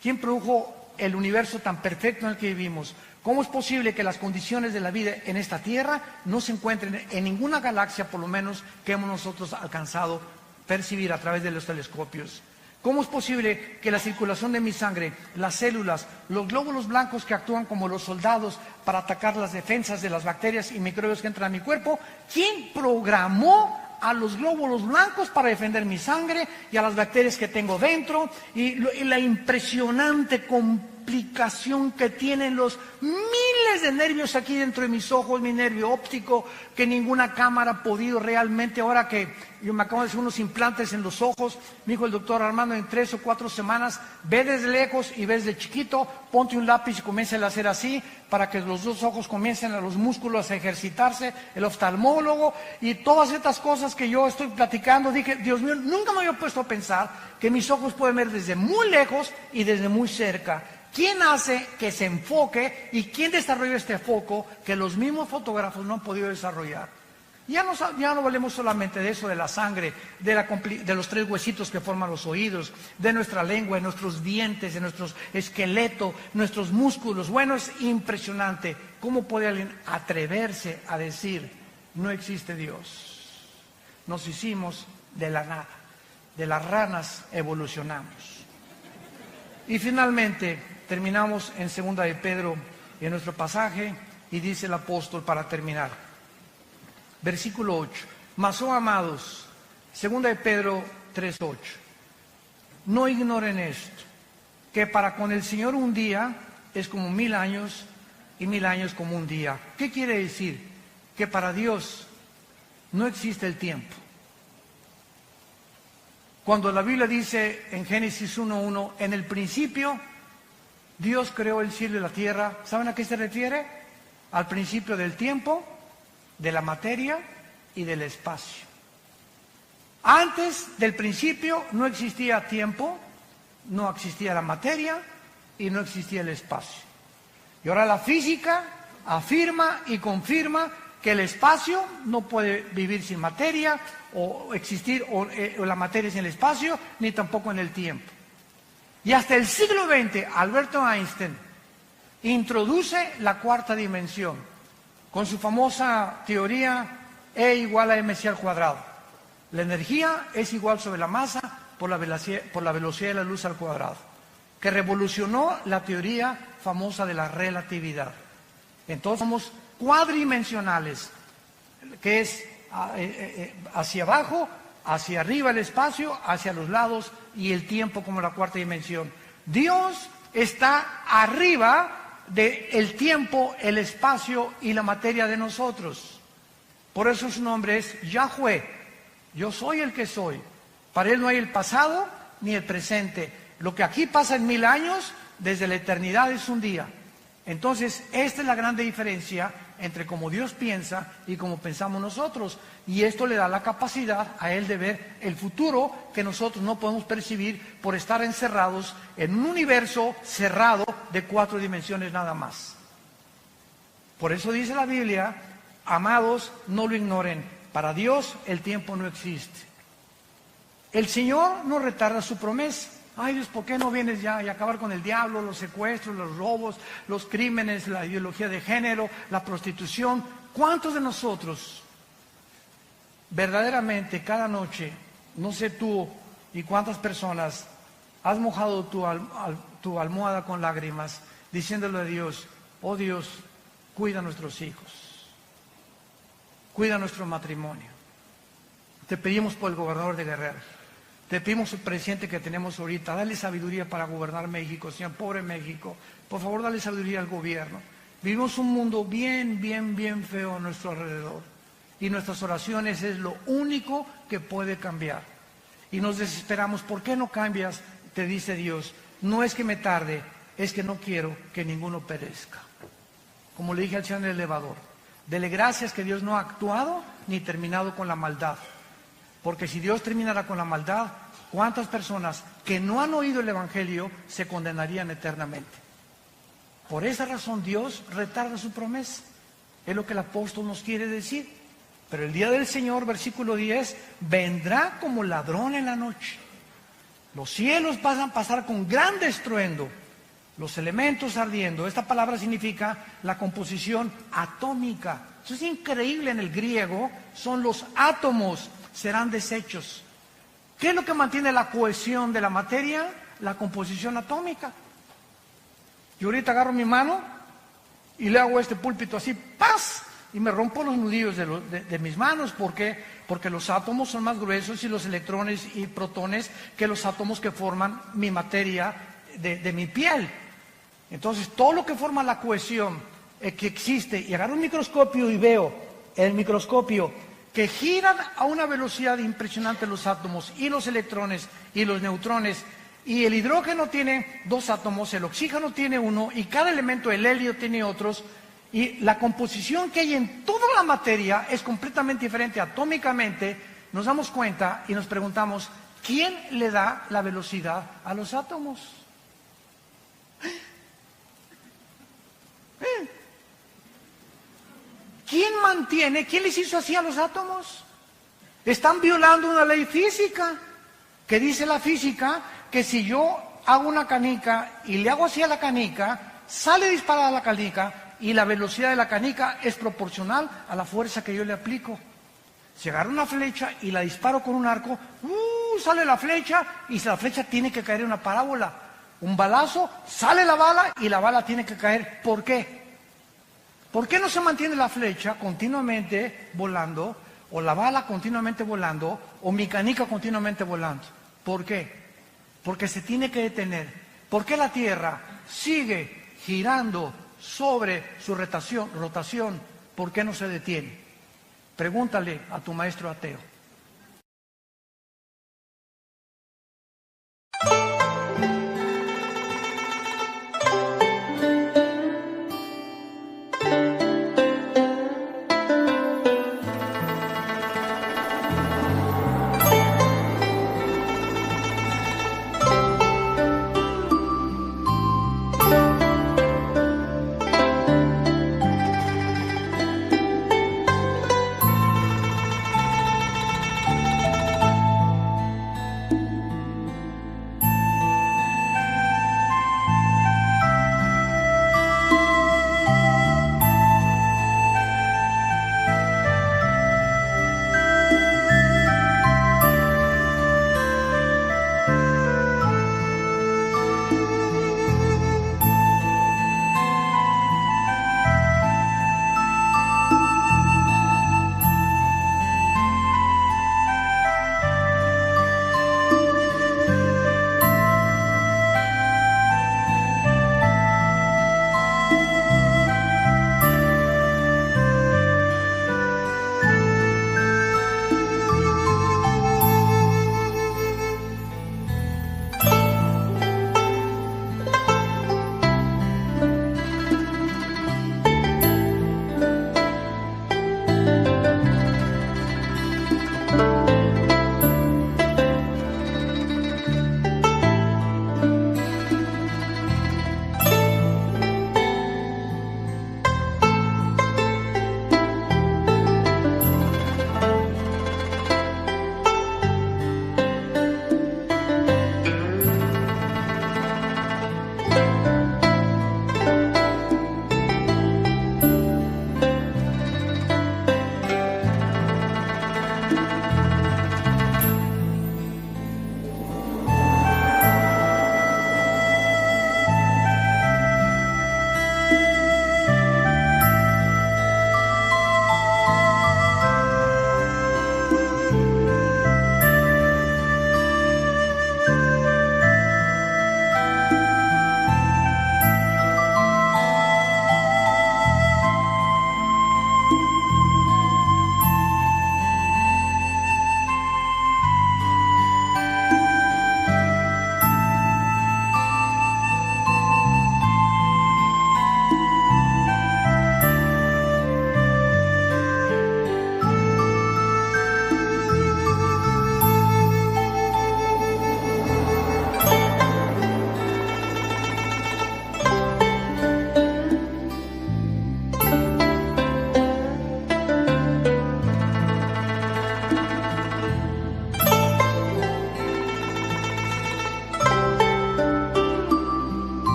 ¿Quién produjo el universo tan perfecto en el que vivimos? ¿Cómo es posible que las condiciones de la vida en esta Tierra no se encuentren en ninguna galaxia, por lo menos, que hemos nosotros alcanzado percibir a través de los telescopios? ¿Cómo es posible que la circulación de mi sangre, las células, los glóbulos blancos que actúan como los soldados para atacar las defensas de las bacterias y microbios que entran a mi cuerpo, quién programó a los glóbulos blancos para defender mi sangre y a las bacterias que tengo dentro? Y la impresionante complicación que tienen los miles de nervios aquí dentro de mis ojos, mi nervio óptico, que ninguna cámara ha podido realmente. Ahora que yo me acabo de hacer unos implantes en los ojos, me dijo el doctor Armando, en 3 o 4 semanas, ve desde lejos y ves de chiquito, ponte un lápiz y comienza a hacer así, para que los dos ojos comiencen a los músculos a ejercitarse, el oftalmólogo y todas estas cosas que yo estoy platicando. Dije, Dios mío, nunca me había puesto a pensar que mis ojos pueden ver desde muy lejos y desde muy cerca. ¿Quién hace que se enfoque y quién desarrolla este foco que los mismos fotógrafos no han podido desarrollar? Ya no hablemos solamente de eso, de la sangre, de los 3 huesitos que forman los oídos, de nuestra lengua, de nuestros dientes, de nuestro esqueleto, nuestros músculos. Bueno, es impresionante. ¿Cómo puede alguien atreverse a decir, no existe Dios? Nos hicimos de la nada, de las ranas evolucionamos. Y finalmente, terminamos en 2 de Pedro, en nuestro pasaje, y dice el apóstol para terminar. Versículo 8. Mas, oh amados, 2 de Pedro 3:8. No ignoren esto, que para con el Señor un día es como 1000 años y 1000 años como un día. ¿Qué quiere decir? Que para Dios no existe el tiempo. Cuando la Biblia dice en Génesis 1:1, en el principio Dios creó el cielo y la tierra, ¿saben a qué se refiere? Al principio del tiempo, de la materia y del espacio. Antes del principio no existía tiempo, no existía la materia y no existía el espacio. Y ahora la física afirma y confirma que el espacio no puede vivir sin materia o existir o la materia sin el espacio, ni tampoco en el tiempo. Y hasta el siglo XX, Alberto Einstein introduce la 4ª dimensión con su famosa teoría E igual a mc al cuadrado. La energía es igual sobre la masa por la velocidad de la luz al cuadrado, que revolucionó la teoría famosa de la relatividad. Entonces somos cuadridimensionales, que es hacia abajo, hacia arriba el espacio, hacia los lados y el tiempo como la cuarta dimensión. Dios está arriba del tiempo, el espacio y la materia de nosotros. Por eso su nombre es Yahweh. Yo soy el que soy. Para Él no hay el pasado ni el presente. Lo que aquí pasa en 1000 años, desde la eternidad es un día. Entonces, esta es la gran diferencia entre cómo Dios piensa y cómo pensamos nosotros. Y esto le da la capacidad a Él de ver el futuro que nosotros no podemos percibir por estar encerrados en un universo cerrado de 4 dimensiones nada más. Por eso dice la Biblia, amados, no lo ignoren. Para Dios el tiempo no existe. El Señor no retarda su promesa. Ay Dios, ¿por qué no vienes ya y acabar con el diablo, los secuestros, los robos, los crímenes, la ideología de género, la prostitución? ¿Cuántos de nosotros verdaderamente cada noche, no sé tú y cuántas personas, has mojado tu almohada con lágrimas diciéndole a Dios, oh Dios, cuida a nuestros hijos, cuida nuestro matrimonio? Te pedimos por el gobernador de Guerrero. Te pedimos el presidente que tenemos ahorita, dale sabiduría para gobernar México, Señor, pobre México. Por favor, dale sabiduría al gobierno. Vivimos un mundo bien feo a nuestro alrededor. Y nuestras oraciones es lo único que puede cambiar. Y nos desesperamos, ¿por qué no cambias? Te dice Dios, no es que me tarde, es que no quiero que ninguno perezca. Como le dije al Señor en el elevador, dele gracias que Dios no ha actuado ni terminado con la maldad. Porque si Dios terminara con la maldad, ¿cuántas personas que no han oído el Evangelio se condenarían eternamente? Por esa razón Dios retarda su promesa. Es lo que el apóstol nos quiere decir. Pero el día del Señor, versículo 10, vendrá como ladrón en la noche. Los cielos van a pasar con gran estruendo, los elementos ardiendo. Esta palabra significa la composición atómica. Eso es increíble en el griego, son los átomos. Serán desechos. ¿Qué es lo que mantiene la cohesión de la materia? La composición atómica. Yo ahorita agarro mi mano y le hago este púlpito así, ¡paz! Y me rompo los nudillos de mis manos. ¿Por qué? Porque los átomos son más gruesos y los electrones y protones que los átomos que forman mi materia de mi piel. Entonces, todo lo que forma la cohesión que existe, y agarro un microscopio y veo el microscopio que giran a una velocidad impresionante los átomos y los electrones y los neutrones, y el hidrógeno tiene 2 átomos, el oxígeno tiene 1, y cada elemento, el helio, tiene otros, y la composición que hay en toda la materia es completamente diferente atómicamente. Nos damos cuenta y nos preguntamos, ¿quién le da la velocidad a los átomos? ¿Quién les hizo así a los átomos? Están violando una ley física, que dice la física, que si yo hago una canica y le hago así a la canica, sale disparada la canica y la velocidad de la canica es proporcional a la fuerza que yo le aplico. Si agarro una flecha y la disparo con un arco, sale la flecha y la flecha tiene que caer en una parábola. Un balazo, sale la bala y la bala tiene que caer. ¿Por qué? ¿Por qué no se mantiene la flecha continuamente volando, o la bala continuamente volando, o mi canica continuamente volando? ¿Por qué? Porque se tiene que detener. ¿Por qué la Tierra sigue girando sobre su rotación? ¿Por qué no se detiene? Pregúntale a tu maestro ateo.